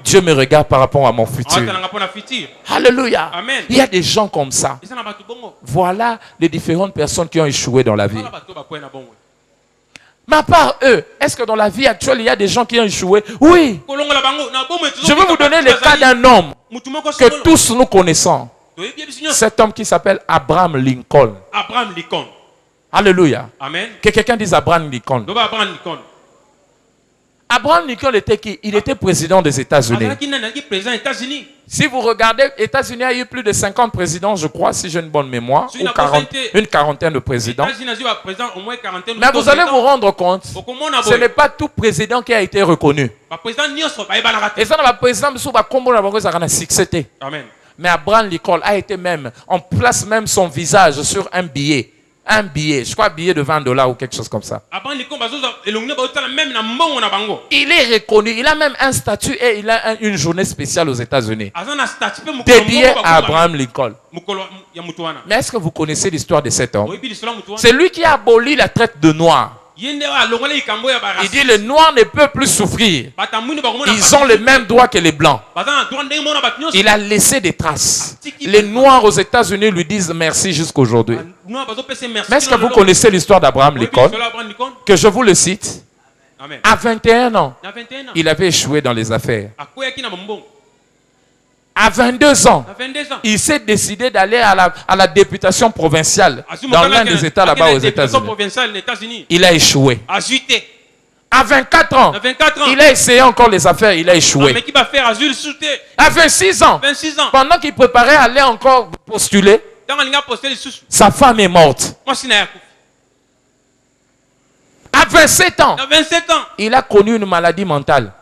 Dieu me regarde par rapport à mon futur. Alléluia. Amen. Il y a des gens comme ça. Voilà les différentes personnes qui ont échoué dans la vie. Mais à part eux, est-ce que dans la vie actuelle, il y a des gens qui ont échoué? Oui. Je vais vous donner le cas d'un homme que tous nous connaissons. Cet homme qui s'appelle Abraham Lincoln. Abraham Lincoln. Alléluia. Amen. Que quelqu'un dise Abraham Lincoln. Abraham Lincoln était qui? Il était président des États-Unis. Si vous regardez, les États-Unis a eu plus de 50 présidents, je crois, si j'ai une bonne mémoire, ou une quarantaine de présidents. Mais vous allez vous rendre compte, ce n'est pas tout président qui a été reconnu. Et ça, le président, mais Abraham Lincoln a été même, on place même son visage sur un billet. Un billet, je crois un billet de $20 ou quelque chose comme ça. Il est reconnu, il a même un statut et il a une journée spéciale aux États-Unis dédiée à Abraham Lincoln. Mais est-ce que vous connaissez l'histoire de cet homme? C'est lui qui a aboli la traite de noirs. Il dit le noir ne peut plus souffrir. Ils ont les mêmes droits que les blancs. Il a laissé des traces. Les noirs aux États-Unis lui disent merci jusqu'aujourd'hui. Mais est-ce que vous connaissez l'histoire d'Abraham Lincoln? Que je vous le cite. À 21 ans, il avait échoué dans les affaires. À 22 ans, il s'est décidé d'aller à la députation provinciale dans l'un des États là-bas aux États-Unis. Il a échoué. À 24 ans, il a essayé encore les affaires, il a échoué. À 26 ans, pendant qu'il préparait à aller encore postuler, sa femme est morte. À 27 ans, il a connu une maladie mentale.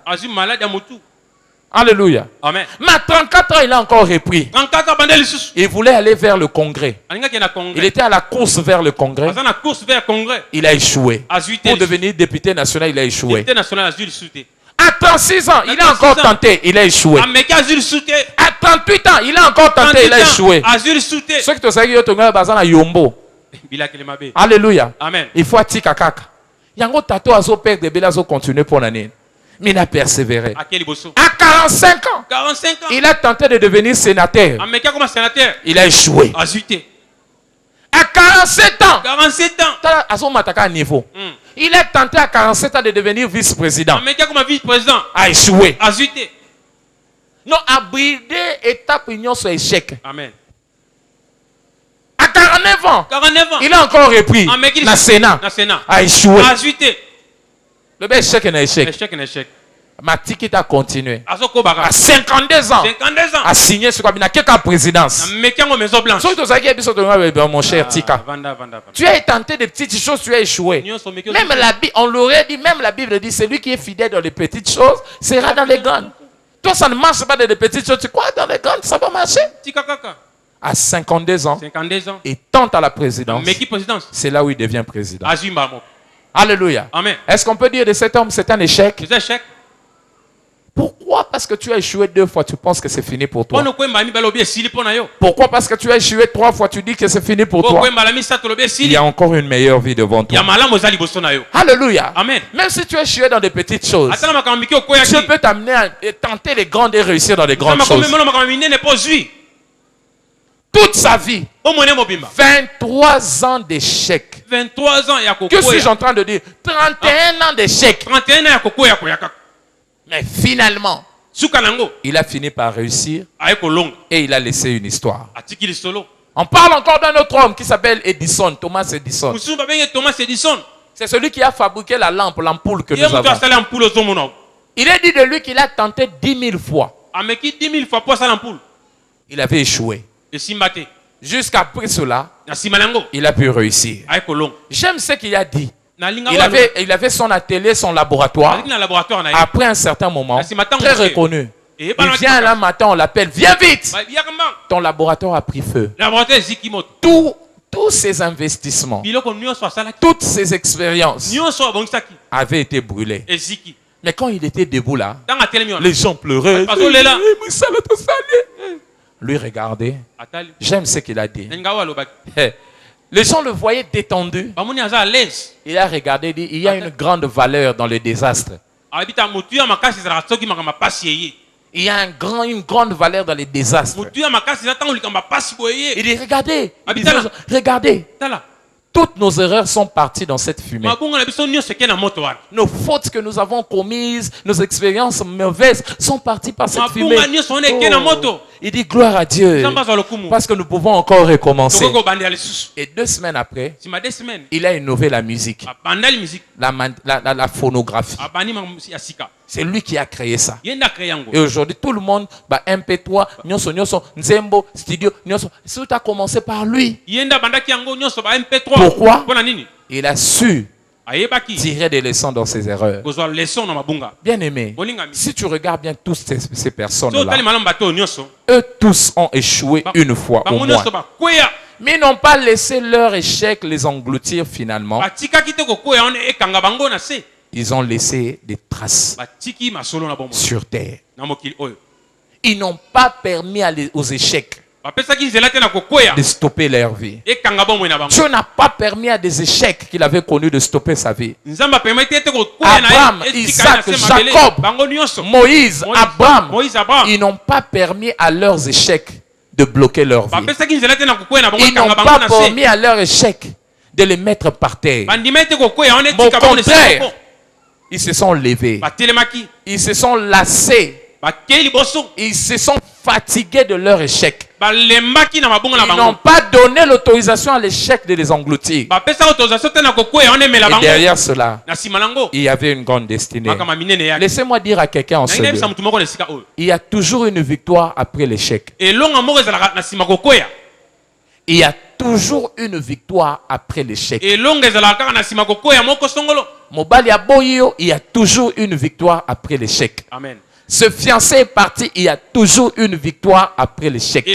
Alléluia. Amen. Mais à 34 ans, il a encore repris. Il voulait aller vers le Congrès. Il était à la course vers le Congrès. Il a échoué. Pour devenir député national, il a échoué. À 36 ans, il a encore tenté. Il a échoué. À 38 ans, il a encore tenté. Il a échoué. Ceux qui te savent que Yombo. Alléluia. Amen. Il faut attirer kaka. Yango tato azo perdre de belazo continuer pour l'année. Mais il a persévéré. À 45 ans, il a tenté de devenir sénateur. Il a échoué. À 47 ans, il a tenté à 47 ans de devenir vice-président. A échoué. Non, à brider étape union sur échec. Amen. À 49 ans, il a encore repris. Le Sénat a échoué. Le bel échec est un échec. Matikit a continué. À 52 ans, a signé ce qu'on a appelé la présidence. Mon cher Tika, tu as tenté des petites choses, tu as échoué. Même la Bible, on l'aurait dit, même la Bible dit, celui qui est fidèle dans les petites choses sera dans les grandes. Toi, ça ne marche pas dans les petites choses, tu crois dans les grandes, ça va marcher. À 52 ans, il tente à la présidence. C'est là où il devient président. Alléluia. Est-ce qu'on peut dire de cet homme, c'est un échec? Pourquoi? Parce que tu as échoué 2 fois, tu penses que c'est fini pour toi. Pourquoi? Parce que tu as échoué 3 fois, tu dis que c'est fini pour toi. Il y a encore une meilleure vie devant toi. Alléluia. Amen. Même si tu as échoué dans des petites choses, Dieu peut t'amener à tenter les grandes et réussir dans les grandes choses. Toute sa vie, 23 ans d'échec. 23 ans. Que suis-je en train de dire? 31 ans d'échec. Mais finalement, il a fini par réussir et il a laissé une histoire. On parle encore d'un autre homme qui s'appelle Edison, Thomas Edison. C'est celui qui a fabriqué la lampe, l'ampoule que nous avons. Il est dit de lui qu'il a tenté 10 000 fois. Il avait échoué. Jusqu'après cela, il a pu réussir. J'aime ce qu'il a dit. Il avait son atelier, son laboratoire. Après un certain moment, très reconnu. Il vient là matin, on l'appelle, viens vite. Ton laboratoire a pris feu. Tous ces investissements, toutes ces expériences avaient été brûlées. Mais quand il était debout là, les gens pleuraient. Lui regardait. J'aime ce qu'il a dit. Les gens le voyaient détendu. Il a regardé et dit, il y a une grande valeur dans le désastre. Il y a une grande valeur dans les désastres. Il dit, regardez. Regardez. Toutes nos erreurs sont parties dans cette fumée. Nos fautes que nous avons commises, nos expériences mauvaises sont parties par cette fumée. Oh. Il dit gloire à Dieu. Parce que nous pouvons encore recommencer. Et 2 semaines après, il a innové la musique. La phonographie. C'est lui qui a créé ça. Et aujourd'hui, tout le monde, MP3, Nzembo, Studio, tout a commencé par lui. Pourquoi? Il a su tirer des leçons dans ses erreurs. Bien aimé, si tu regardes bien toutes ces personnes-là, eux tous ont échoué une fois au moins. Mais ils n'ont pas laissé leur échec les engloutir finalement. Ils ont laissé des traces sur terre. Ils n'ont pas permis aux échecs de stopper leur vie. Dieu n'a pas permis à des échecs qu'il avait connus de stopper sa vie. Abraham, Isaac, Jacob, Moïse, Abraham, ils n'ont pas permis à leurs échecs de bloquer leur vie. Ils n'ont pas permis à leurs échecs de les mettre par terre. Au contraire, ils se sont levés. Ils se sont lassés. Ils se sont fatigués de leur échec. Ils n'ont pas donné l'autorisation à l'échec de les engloutir. Et derrière cela, il y avait une grande destinée. Laissez-moi dire à quelqu'un en ce lieu, il y a toujours une victoire après l'échec. Il y a toujours une victoire après l'échec. Mobali a boyo, il y a toujours une victoire après l'échec. Amen. Ce fiancé est parti, il y a toujours une victoire après l'échec.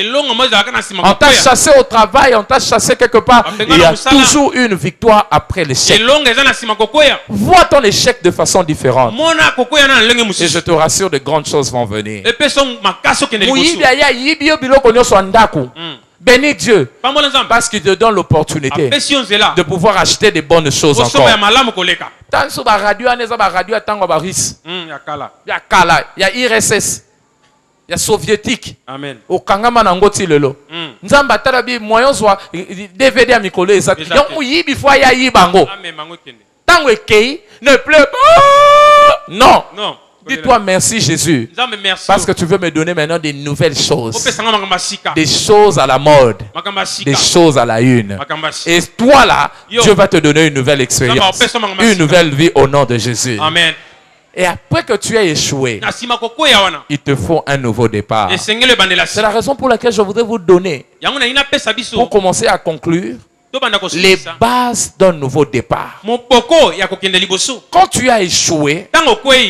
On t'a chassé au travail, on t'a chassé quelque part, il y a toujours une victoire après l'échec. Vois ton échec de façon différente. Et je te rassure, de grandes choses vont venir. Bénis Dieu parce qu'il te donne l'opportunité de pouvoir acheter des bonnes choses encore. Tant que la radio, il y a Kala, il y a IRSS, il y a soviétique. Amen. Au Kangama Nangoti lelo. Nzamba tarabi moyen soit DVD à Mikolo et ça. Donc yibi fois ya yibango. Tant que kei ne pleure pas. Non. Non. Dis-toi merci Jésus. Parce que tu veux me donner maintenant des nouvelles choses. Des choses à la mode. Des choses à la une. Et toi là, Dieu va te donner une nouvelle expérience. Une nouvelle vie au nom de Jésus. Amen. Et après que tu as échoué, il te faut un nouveau départ. C'est la raison pour laquelle je voudrais vous donner, pour commencer à conclure, les bases d'un nouveau départ. Quand tu as échoué,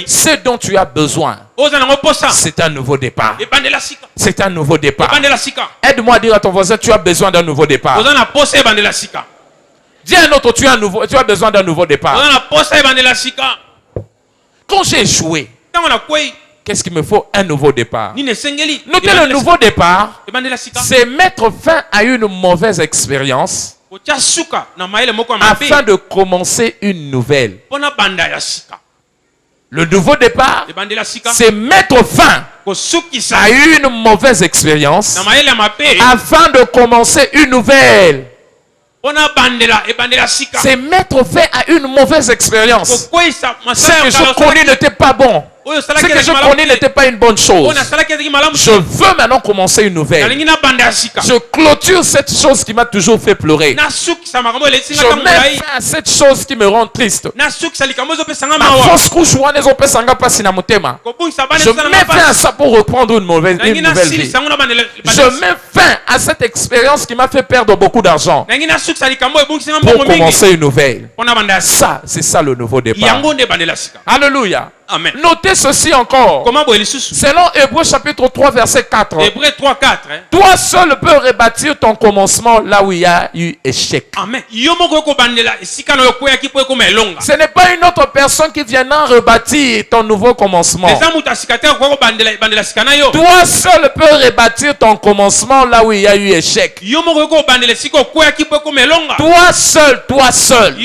ce dont tu as besoin, c'est un nouveau départ. C'est un nouveau départ. Aide-moi à dire à ton voisin, tu as besoin d'un nouveau départ. Dis à un autre, tu as besoin d'un nouveau départ. Quand j'ai échoué, qu'est-ce qu'il me faut? Un nouveau départ. Notez, le nouveau départ, c'est mettre fin à une mauvaise expérience afin de commencer une nouvelle. Le nouveau départ, c'est mettre fin à une mauvaise expérience afin de commencer une nouvelle. C'est mettre fin à une mauvaise expérience. Ce que je connais n'était pas bon. Ce que je connais n'était pas une bonne chose. Je veux maintenant commencer une nouvelle. Je clôture cette chose qui m'a toujours fait pleurer. Je mets fin à cette chose qui me rend triste. Je mets fin à ça pour reprendre une nouvelle vie. Je mets fin à cette expérience qui m'a fait perdre beaucoup d'argent pour commencer une nouvelle. Ça, c'est ça le nouveau départ. Alléluia. Amen. Notez ceci encore. Selon Hébreux chapitre 3 verset 4. Hébreux 3, 4. Toi seul peux rebâtir ton commencement là où il y a eu échec. Amen. Ce n'est pas une autre personne qui viendra rebâtir ton nouveau commencement. Toi seul peux rebâtir ton commencement là où il y a eu échec. Toi seul, toi seul.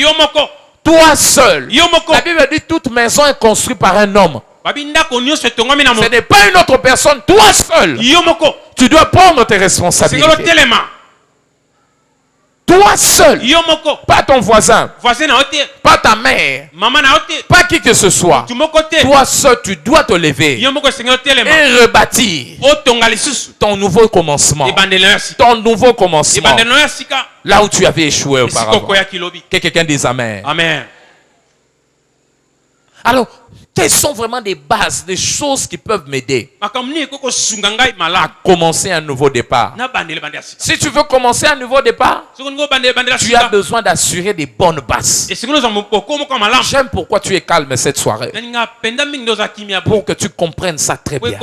Toi seul. La Bible dit toute maison est construite par un homme. Ce n'est pas une autre personne. Toi seul. Tu dois prendre tes responsabilités. Toi seul. Pas ton voisin. Pas ta mère. Pas qui que ce soit. Toi seul, tu dois te lever et rebâtir ton nouveau commencement. Ton nouveau commencement. Là où tu avais échoué auparavant. Que quelqu'un dise Amen. Amen. Alors, quelles sont vraiment des bases, des choses qui peuvent m'aider à commencer un nouveau départ? Si tu veux commencer un nouveau départ, tu as besoin d'assurer des bonnes bases. J'aime pourquoi tu es calme cette soirée. Pour que tu comprennes ça très bien.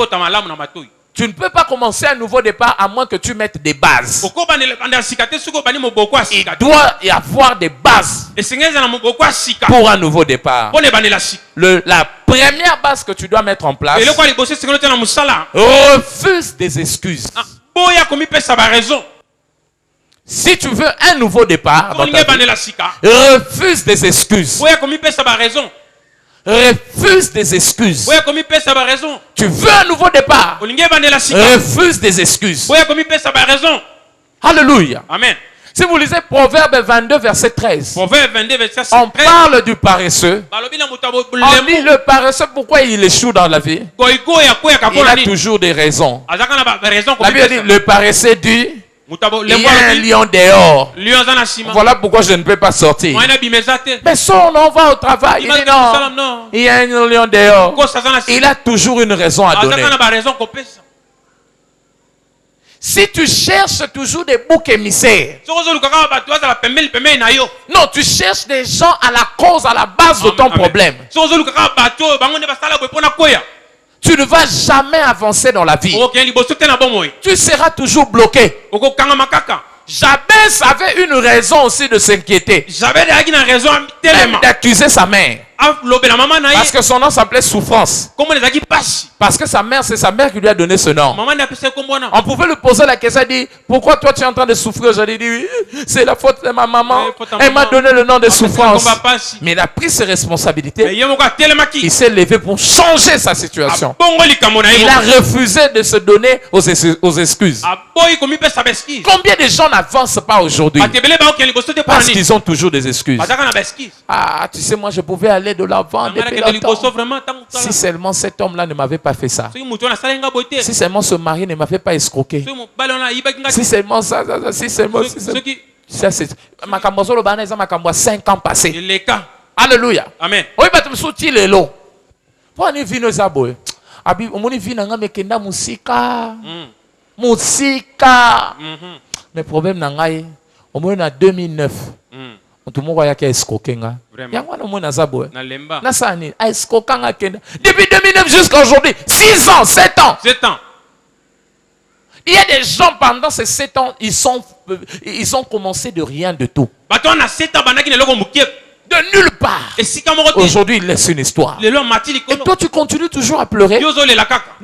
Tu ne peux pas commencer un nouveau départ à moins que tu mettes des bases. Il doit y avoir des bases pour un nouveau départ. La première base que tu dois mettre en place, refuse des excuses. Si tu veux un nouveau départ dans ta vie, refuse des excuses. Refuse des excuses. Tu veux un nouveau départ, refuse des excuses. Alléluia. Amen. Si vous lisez Proverbe 22 verset 13, on parle du paresseux. On dit le paresseux, pourquoi il échoue dans la vie? Il a toujours des raisons. La Bible dit le paresseux dit il y a un lion dehors. Voilà pourquoi je ne peux pas sortir. Mais on va au travail. Il dit non, il y a un lion dehors. Il a toujours une raison à donner. Si tu cherches toujours des boucs émissaires, non, tu cherches des gens à la cause, à la base de ton problème, tu ne vas jamais avancer dans la vie. Tu seras toujours bloqué. Jabez avait une raison aussi de s'inquiéter, même d'accuser sa mère. Parce que son nom s'appelait Souffrance. Parce que sa mère, c'est sa mère qui lui a donné ce nom. On pouvait lui poser la question et dire, pourquoi toi tu es en train de souffrir? J'allais dire, oui, c'est la faute de ma maman. Elle m'a donné le nom de Souffrance. Mais il a pris ses responsabilités. Il s'est levé pour changer sa situation. Il a refusé de se donner aux excuses. Combien de gens n'avancent pas aujourd'hui parce qu'ils ont toujours des excuses? Ah, tu sais, moi je pouvais aller de l'avant depuis longtemps. Si seulement cet homme-là ne m'avait pas fait ça. Si seulement ce mari ne m'avait pas escroqué. Si seulement ça, si seulement ça, c'est ma 5 ans passés. Alléluia. Amen. Oui, mais tu me soutiens les lots. Pour aller vino zaboy. Abi, on m'a vu n'anga mekenda musika. Musika. Le problème n'angai. Au moins en 2009. Tout le monde voyait qu'il y a escroqué. Depuis 2009 jusqu'à aujourd'hui, 6 ans, 7 ans. 7 ans. Il y a des gens pendant ces 7 ans, ils ont commencé de rien de tout. De nulle part. Aujourd'hui, il laisse une histoire. Et toi, tu continues toujours à pleurer.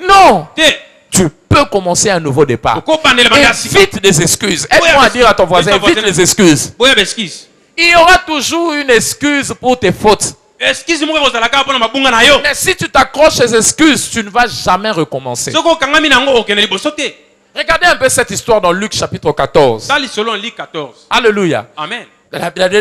Non. Tu peux commencer un nouveau départ. Évite des excuses. Aide-moi à dire à ton voisin, évite les excuses. Il y aura toujours une excuse pour tes fautes. Mais si tu t'accroches aux excuses, tu ne vas jamais recommencer. Regardez un peu cette histoire dans Luc chapitre 14. Selon Luc 14. Alléluia. Amen.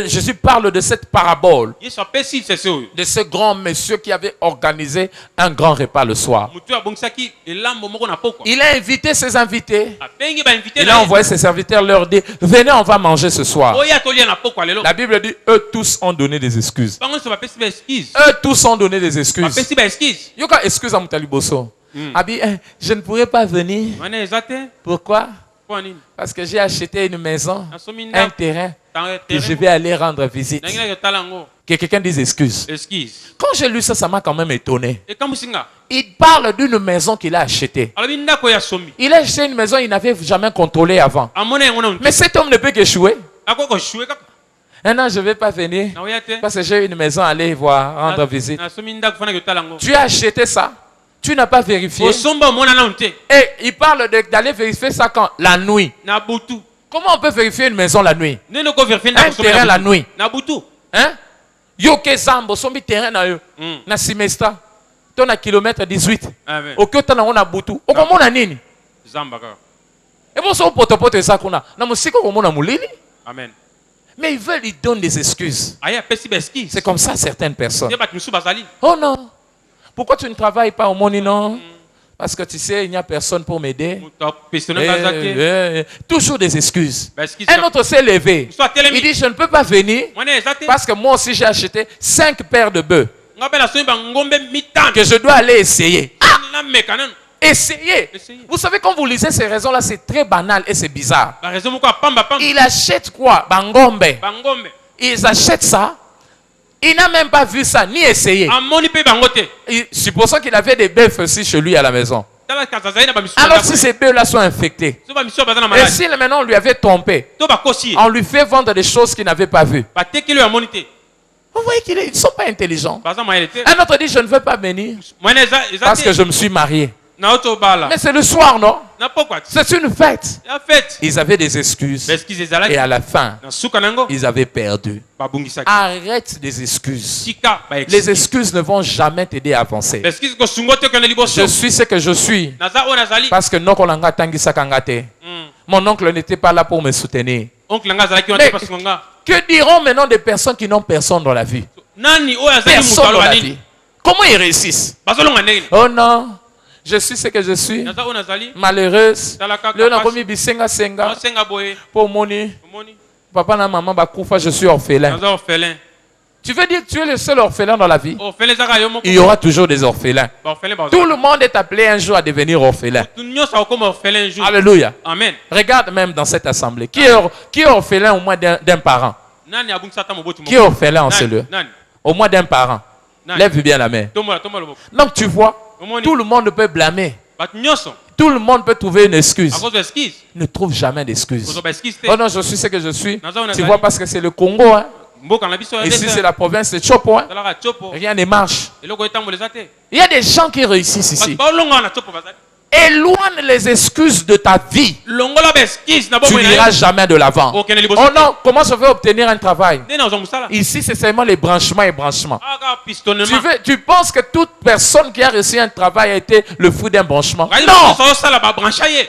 Jésus parle de cette parabole Yesu apesi sese oyo. de ce grand monsieur qui avait organisé un grand repas le soir. Mutu abongisaki elambo moko na pokwa. Il a invité ses invités. Abengi ba invité. Il a envoyé ses serviteurs leur dire, venez, on va manger ce soir. Oya tolia na pokwa lelo. La Bible dit, eux tous ont donné des excuses. Bango so bapesi ba excuse. Eux tous ont donné des excuses. Bapesi ba excuse. Yoka excuse à Moutaliboso. Abi, je ne pourrais pas venir. Wana ezate. Pourquoi? Kwa nini? Parce que j'ai acheté une maison, Nasomi un nda. terrain, que je vais aller rendre visite. Nangina yo talango. Que quelqu'un dise excuse. Excuse. Quand j'ai lu ça, ça m'a quand même étonné. Et kamusinga. Il parle d'une maison qu'il a achetée. Alobi ndako ya somi. Il a acheté une maison qu'il n'avait jamais contrôlée avant. Amona ngona unti. Mais cet homme ne peut qu'échouer. Akoko shwe kaka. Non, je ne vais pas venir Na oyate. parce que j'ai une maison à aller voir, rendre visite. Nasomi ndako fana yo talango. Tu as acheté ça, tu n'as pas vérifié. Osomba mona na unti. Et il parle d'aller vérifier ça quand? La nuit. Na butu. Comment on peut vérifier une maison la nuit? Neno ko vérifier Un ndako terrain la nuit. Na butu. Hein? Yoke zambo, sombi terrain na yo. Na semestre. Ton à kilomètre 18. Amen. Okyo na ona butu. Okomona nini? Zamba kaka. Et bon, so potopoto ça kuna. Na musiko komona mulini. Amen. Mais ils veulent, ils donnent des excuses. Aya pesi ba excuse. C'est comme ça certaines personnes. Yebat musu bazali. Oh non. Pourquoi tu ne travailles pas au Moni, non? Parce que tu sais, il n'y a personne pour m'aider. Mutu pestone bazate. Toujours des excuses. Ba excuse. Un autre s'est levé. Soit telemi. Il dit, je ne peux pas venir Mwana ezate. parce que moi aussi j'ai acheté 5 paires de bœufs Ngapela somi ba ngombe mitano. que je dois aller essayer. Na meka nanu. Essayez. Essayez. Vous savez, quand vous lisez ces raisons-là, c'est très banal et c'est bizarre. Ba raison moko pamba pamba. Il achète quoi? Bangombe. Ba ngombe. Ils achètent ça. Il n'a même pas vu ça, ni essayé. Amoni pe bango te. Supposons qu'il avait des bœufs aussi chez lui à la maison. Tala kazazai na ba misu. Alors si ces bœufs-là sont infectés, So ba misu bazana et malade. si maintenant on lui avait trompé, To ba kosi. on lui fait vendre des choses qu'il n'avait pas vues. Ba tekelo ya monite. Vous voyez qu'ils ne sont pas intelligents. Baza moyele te. Un autre dit, je ne veux pas venir Mwana parce que ezate. je me suis marié. Na oto bala. Mais c'est le soir, non? Na pokwa. C'est une fête. Ya fête. Ils avaient des excuses. Ba excuse ezalaki. Et à la fin, Na suka nango. ils avaient perdu. Ba bungisaki. Arrête des excuses. Tika ba excuse. Les excuses ne vont jamais t'aider à avancer. Ba excuse ko sungo te kana liboso. Je suis ce que je suis Naza o nazali. parce que Nokolanga Tangisa Kangate. Mon oncle n'était pas là pour me soutenir. Oncle nga zalaki wana Mais pas sunga. que diront maintenant des personnes qui n'ont personne dans la vie? Nani o azali Personne mutalo dans la nini. vie. Comment ils réussissent? Bazolonga ndenge. Oh non, je suis ce que je suis. Naza o nazali. Malheureuse. Talaka Le na komi bisenga senga. Osenga boye. Pour moni. Omoni. Papa na maman bakufa, je suis orphelin. Naza orphelin. Tu veux dire que tu es le seul orphelin dans la vie? Orphelin zaka yo moko. Il y aura toujours des orphelins. Ba orphelin ba. Tout le monde est appelé un jour à devenir orphelin. Tout nyosa comme orphelin un jour. Alléluia. Amen. Regarde même dans cette assemblée. Qui est orphelin au moins d'un parent? Nani abungisa ta mobotu Qui est orphelin en ce lieu? Nani. Au moins d'un parent. Nani. Lève bien la main. Tomola loboko. Donc tu vois, Omoni. tout le monde peut blâmer. Bat nyoso. Tout le monde peut trouver une excuse. À cause de excuse. Ne trouve jamais d'excuse. Kozo ba excuse te. Oh non, je suis ce que je suis. Naza ona Tu zali. vois, parce que c'est le Congo. Hein. Mboka na biso ya Ici, desa. c'est la province de Chopo. Hein. Talaka chopo. Rien ne marche. Eloko etamboleza te. Il y a des gens qui réussissent Bat ici. ba longa na chopo bazali. Éloigne les excuses de ta vie. Longola ba excuse na Tu bomo n'iras jamais de l'avant. Ok na liboso. Oh non, comment je vais obtenir un travail? Nena ozo musala. Ici, c'est seulement les branchements et branchements. Aga pistonnement. Tu penses que toute personne qui a reçu un travail a été le fruit d'un branchement? Non. Non! Ça sala ba branchaye.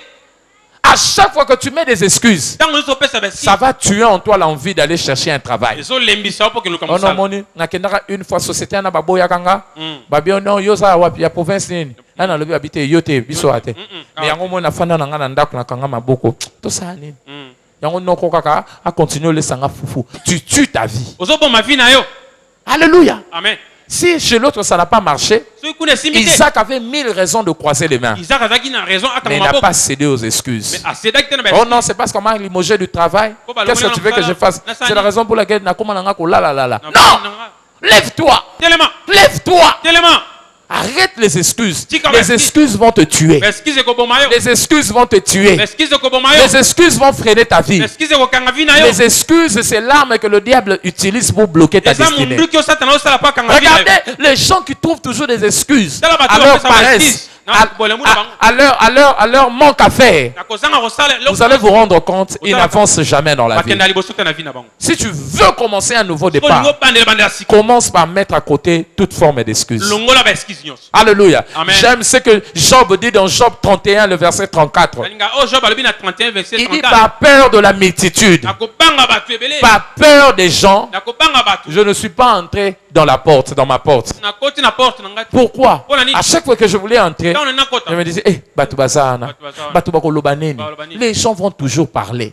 À chaque fois que tu mets des excuses, Tango zo pesa ba excuse. ça va tuer en toi l'envie d'aller chercher un travail. Ezo lembisa po ke luka Oh non, musala. moni, nakendaka une fois société na baboya kanga. Babio non yoza wapi ya province nini. Ana lobi habite yote biso ate. Mais yango mona fanda na ngana ndako na kanga maboko. To sa nini. Yango noko kaka a continuer le sanga fufu. Tu tues ta vie. Ozo bo ma vie na yo. Alléluia. Amen. Si chez l'autre ça n'a pas marché, So ikune simite. Isaac avait 1000 raisons de croiser les mains. Isaac azaki na raison ata Mais il n'a maboko. pas cédé aux excuses. Mais asedaki tena ba. Oh non, c'est parce qu'on m'a limogé du travail. Qu'est-ce que tu veux que je fasse? C'est la raison pour laquelle non! Lève-toi! Tellement. Lève-toi! Tellement. Arrête les excuses. Tika Les merci. excuses vont te tuer. Excuse ko boma yo. Les excuses vont te tuer. Excuse ko boma yo. Les excuses vont freiner ta vie. Excuse ko kanga vi na yo. Les excuses, c'est l'arme que le diable utilise pour bloquer ta Eza destinée. mundu ki osatana osala pa kanga vi na yo. Regardez les gens qui trouvent toujours des excuses Tala ba à leur tolo pesa ba paresse, excuse. à leur manque à faire, vous allez vous rendre compte, ils n'avancent jamais dans la vie. Si tu veux commencer un nouveau départ, commence par mettre à côté toute forme d'excuse. Alléluia. J'aime ce que Job dit dans Job 31, le verset 34. Il dit par peur de la multitude, par peur des gens, je ne suis pas entré dans ma porte. Pourquoi? À chaque fois que je voulais entrer, je me disais, les gens vont toujours parler.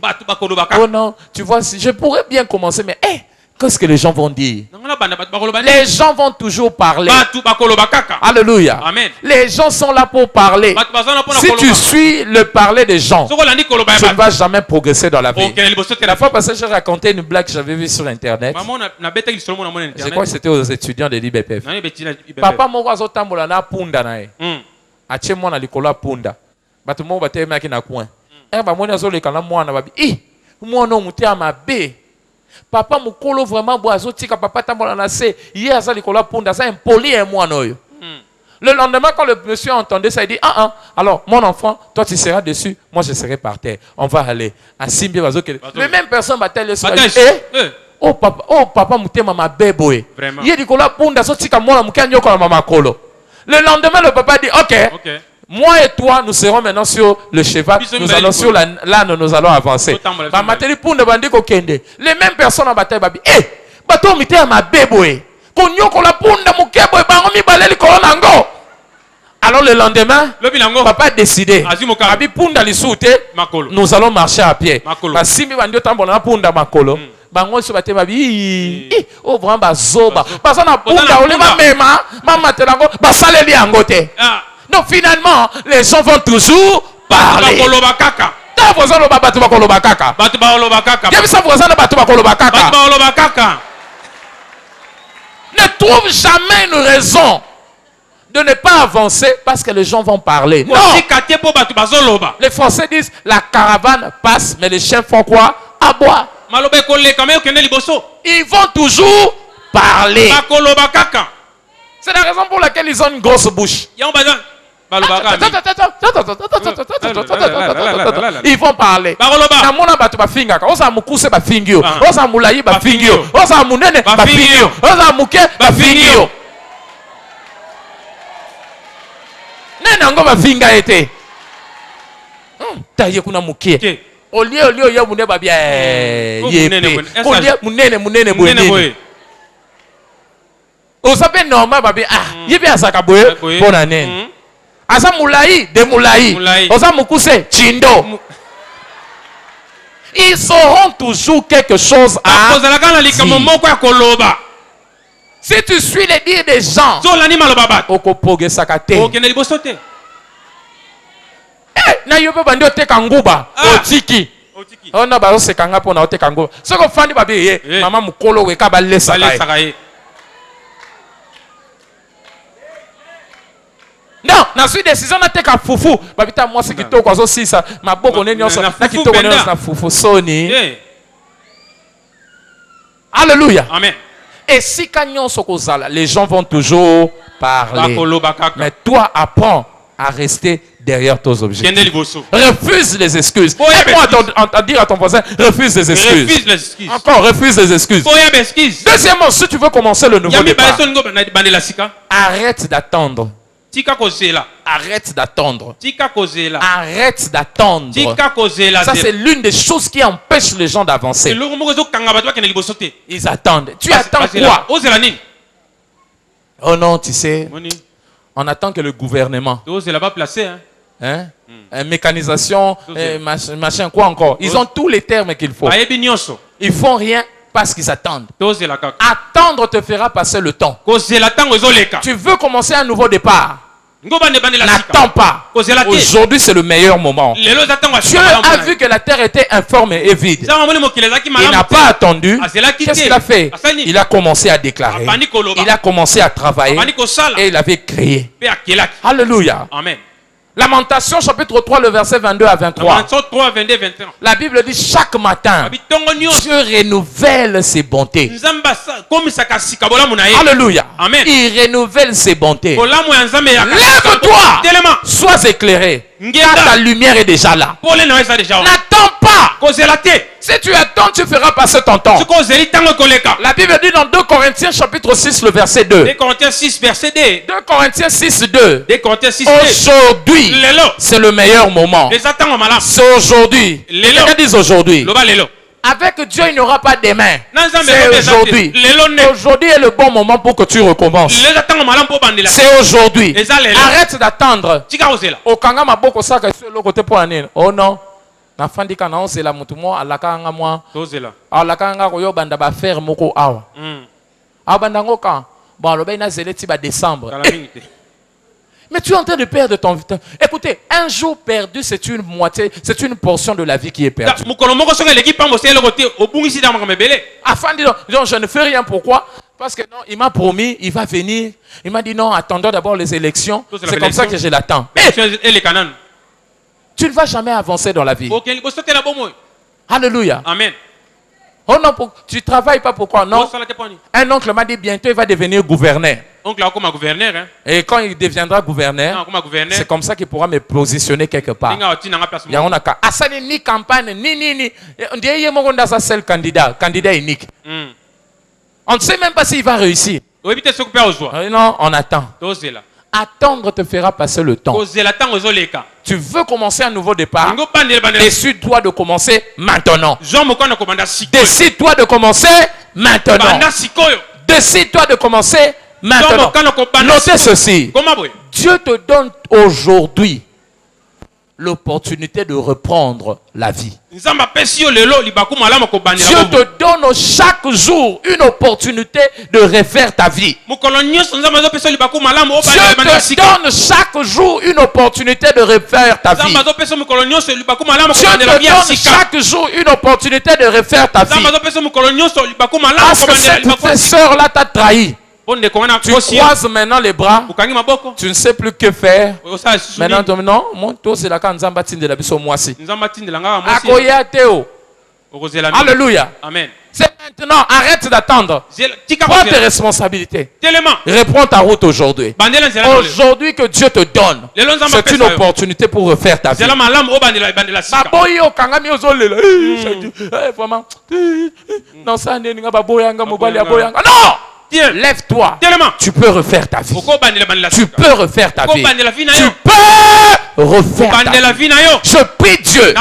Oh non, tu vois, je pourrais bien commencer, mais qu'est-ce que les gens vont dire? Les gens vont toujours parler. Alléluia. Amen. Les gens sont là pour parler. Si tu suis le parler des gens, tu ne vas jamais progresser dans la vie. La fois passée, j'ai raconté une blague que j'avais vue sur Internet. Je crois que c'était aux étudiants de l'IBPF. Papa moko azotambola na punda nae. Ache mwana likolo punda. Batu moko batemaki na coin. Ba moni azoleka na mwana babi. Mwana omutia mabe. Papa mukolo vraiment boazo tika papa tambola na se. Hier aza likolo punda, ça impoli un mwana oyo. Le lendemain, quand le monsieur entendait ça, il dit alors mon enfant, toi tu seras dessus, moi je serai par terre. On va aller. Les mêmes personnes battent le soir. Oh papa mutema mabe boy. Il dit kola punda so tika mwana mukanyo kola mama kolo. Le lendemain le papa dit OK. Moi et toi nous serons maintenant sur le cheval, nous allons sur l'âne, nous allons avancer. Ba materi punda bandi ko kende. Les mêmes personnes en bataille babi. Bato mutema mabe boy. Konyo kola punda mukebo bango mi baleli kola nango. Alors le lendemain, papa a décidé. Abi punda lisute, nous allons marcher à pied. Basimi bandio tambola punda makolo. Bango so bate babi o vraiment bazoba. Basana punda olema mema, mama telango basaleli angote. Donc finalement, les gens vont toujours parler. Ta voisano ba batu bakolo bakaka. Batu bakolo bakaka. Yemi sa voisano batu bakolo bakaka. Batu bakolo bakaka. Ne trouve jamais une raison de ne pas avancer parce que les gens vont parler. Non. Les Français disent la caravane passe, mais les chiens font quoi? Aboient. Ils vont toujours parler. C'est la raison pour laquelle ils ont une grosse bouche. Ils vont parler. Nango bafinga ete. Taye kuna mukie. Olio ya mune babia yepe. Olio munene boye. Osape normal babia yepe asaka boye pona nene. Asa mulai de mulai. Osa mukuse chindo. Ils sauront toujours quelque chose à dire. Si tu suis les dires des gens, okopoge sakate. Na yobe bandio te kanguba otiki. Ona ba se kanga pona ote kanguba. Soko fandi babi mama mukolo weka ba lesa kai. Non, na suis décision na te ka fufu. Babita moi c'est kitoko azo sisa maboko neni onso na kitoko neni na fufu soni. Alléluia. Amen. Et si les gens vont toujours parler. Mais toi, apprends à rester derrière tes objectifs. Refuse les excuses. Aide-moi à dire à ton voisin, refuse les excuses. Encore, refuse les excuses. Deuxièmement, si tu veux commencer le nouveau départ, arrête d'attendre. Arrête d'attendre. Arrête d'attendre. Ça, c'est l'une des choses qui empêche les gens d'avancer. Ils attendent. Tu attends quoi? Oh non, tu sais, on attend que le gouvernement. Mécanisation, machin, quoi encore. Ils ont tous les termes qu'il faut. Ils font rien parce qu'ils attendent. Attendre te fera passer le temps. Tu veux commencer un nouveau départ. N'attends pas. Aujourd'hui, c'est le meilleur moment. Dieu a vu que la terre était informe et vide. Il n'a pas attendu. Qu'est-ce qu'il a fait? Il a commencé à déclarer. Il a commencé à travailler. Et il avait créé. Alléluia. Lamentation chapitre 3, le verset 22 à 23. Lamentation 3, 22, 21. La Bible dit chaque matin, Dieu renouvelle ses bontés. Alléluia. Amen. Il renouvelle ses bontés. Lève-toi. Sois éclairé. Car ta lumière est déjà là. N'attends pas. Si tu attends, tu feras passer ton temps. La Bible dit dans 2 Corinthiens chapitre 6, le verset 2. 2 Corinthiens 6, verset 2. 2 Corinthiens 6, 2. 2 Corinthiens 6, 2. Aujourd'hui, c'est le meilleur moment. C'est aujourd'hui. Quelqu'un dit aujourd'hui. Avec Dieu, il n'y aura pas demain. C'est aujourd'hui. Aujourd'hui est le bon moment pour que tu recommences. C'est aujourd'hui. Arrête d'attendre. Okanga maboko saka sur le côté pour année. Oh non. Na fandika na c'est la mutumo alakanga moi. Alakanga ko yo banda ba faire moko awa. Abanda ngoka. Bon le ben na zeleti ba décembre. Mais tu es en train de perdre ton temps. Écoutez, un jour perdu, c'est une moitié, c'est une portion de la vie qui est perdue. Afin de dire, je ne fais rien, pourquoi? Parce que non, il m'a promis, il va venir. Il m'a dit non, attendons d'abord les élections. C'est comme ça que je l'attends. Tu ne vas jamais avancer dans la vie. Alléluia. Amen. Oh non, tu ne travailles pas pourquoi? Non. Un oncle m'a dit bientôt il va devenir gouverneur. Et quand il deviendra gouverneur, c'est comme ça qu'il pourra me positionner quelque part. Il y a ni campagne, ni. On dirait qu'il y a un seul candidat unique. On ne sait même pas s'il va réussir. Non, on attend. Attendre te fera passer le temps. Tu veux commencer un nouveau départ. Décide-toi de commencer maintenant. Décide-toi de commencer maintenant. Décide-toi de commencer maintenant. Notez ceci. Dieu te donne aujourd'hui l'opportunité de reprendre la vie. Dieu te donne chaque jour une opportunité de refaire ta vie. Dieu te donne chaque jour une opportunité de refaire ta vie. Dieu te donne chaque jour une opportunité de refaire ta vie. Parce que cette sœur-là t'a trahi. Tu croises maintenant les bras. Tu ne sais plus que faire. Maintenant, non, mon tour c'est la kanzamba tinde la biso moisi. Akoya teo. Alléluia. Amen. C'est maintenant, arrête d'attendre. Prends tes responsabilités. Reprends ta route aujourd'hui. Aujourd'hui que Dieu te donne, c'est une opportunité pour refaire ta vie. Non! Lève-toi. Tu peux refaire ta vie. Tu peux refaire ta vie. Tu peux refaire ta vie. Je prie Dieu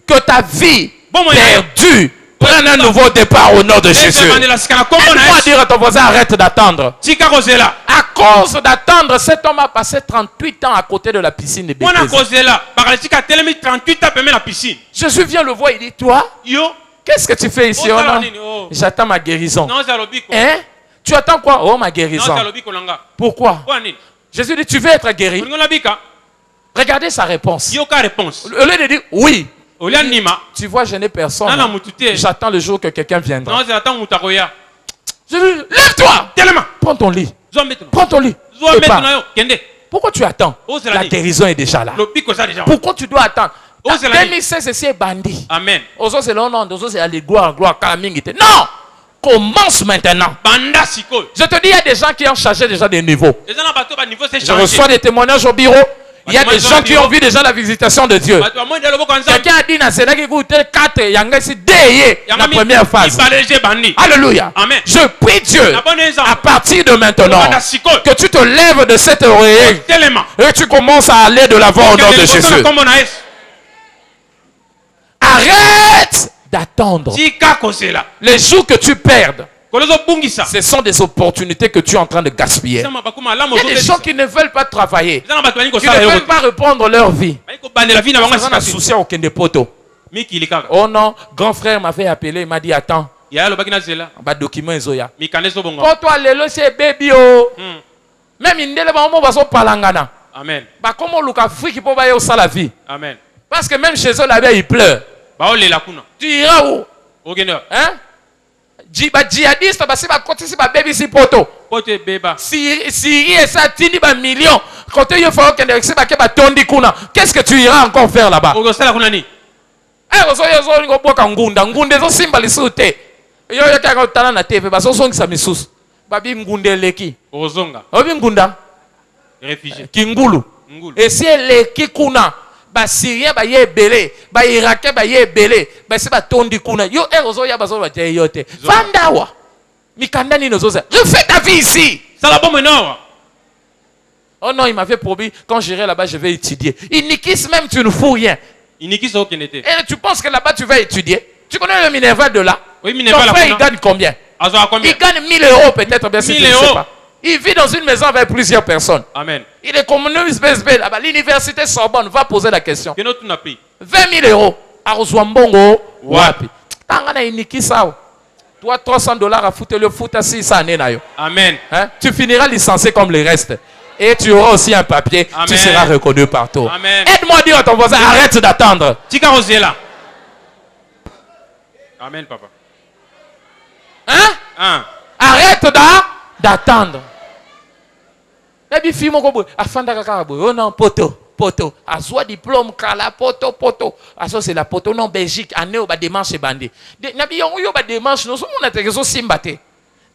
que ta vie perdue prenne un nouveau départ au nom de Jésus. Aide-moi dire à ton voisin, arrête d'attendre. À cause d'attendre, cet homme a passé 38 ans à côté de la piscine de Bethesda. Jésus vient le voir, il dit, toi, qu'est-ce que tu fais ici? J'attends ma guérison. Hein? Tu attends quoi? Oh, ma guérison. Pourquoi? Jésus dit, tu veux être guéri? Regardez sa réponse. Au lieu de dire oui, tu vois, je n'ai personne. J'attends le jour que quelqu'un viendra. Jésus dit, lève-toi. Prends ton lit. Prends ton lit. Pourquoi tu attends? La guérison est déjà là. Pourquoi tu dois attendre? 2016, c'est bandit. Amen. Non, commence maintenant. Je te dis, il y a des gens qui ont changé déjà des niveaux. Je reçois des témoignages au bureau. Il y a des gens qui ont vu déjà la visitation de Dieu. Quelqu'un a dit dans Sénat qu'il écoutait 4 la première phase. Alléluia. Amen. Je prie Dieu à partir de maintenant que tu te lèves de cette oreille et tu commences à aller de l'avant au nom de Jésus. Arrête d'attendre. Les jours que tu perds, ce sont des opportunités que tu es en train de gaspiller. Il y a des gens qui ne veulent pas travailler, qui ne veulent pas reprendre leur vie. Oh non, grand frère m'avait appelé, il m'a dit attends. Document Ezoya. Oh toi lelo c'est baby oh. Même indele ba mo baso palangana. Amen. Ba comment luka friki po ba yo sa la vie. Amen. Parce que même chez eux là-bas ils pleurent. Tu iras où? Hein? Djihadiste, si ba kotisi ba baby si poto. Pote beba. Si et ça tini ba million. Quand il faut qu'est-ce que tu iras encore faire là-bas? Kingulu. Et si elle est kikuna, ba Syrien ba ye belé, ba Irakien ba ye belé, ba si ba tondi kuna. Yo erozo ya bazo ba te yote. Fandawa. Mikandani nozoza. Refais ta vie ici. Ça la bombe non. Oh non, il m'avait promis quand j'irai là-bas je vais étudier. Inikis même tu ne fous rien. Inikis aucun était. Et tu penses que là-bas tu vas étudier? Tu connais le Minerva de là? Oui, Minerva. Ton frère il gagne combien? Il gagne 1000 € peut-être bien si tu ne sais pas. Il vit dans une maison avec plusieurs personnes. Amen. Il est communiste BSB là-bas. L'université Sorbonne va poser la question. 20 000 €. Arozwambongo. Wapi. Tangana iniki sao. Toi, $300 à foutre le foot à 6 années. Amen. Hein? Tu finiras licencié comme les restes. Et tu auras aussi un papier. Amen. Tu seras reconnu partout. Amen. Aide-moi à dire à ton voisin, arrête d'attendre. Tika Rosiela. Amen, papa. Hein? Arrête d'attendre. Et puis, fille, mon cobo, afanda kakabo, oh non, poto, à soit diplôme, kala, poto. À ça, c'est la poto, non, Belgique, à néo, ba démarche bandé. Nabi, yo, ba démarche, nous sommes, on a été simbate.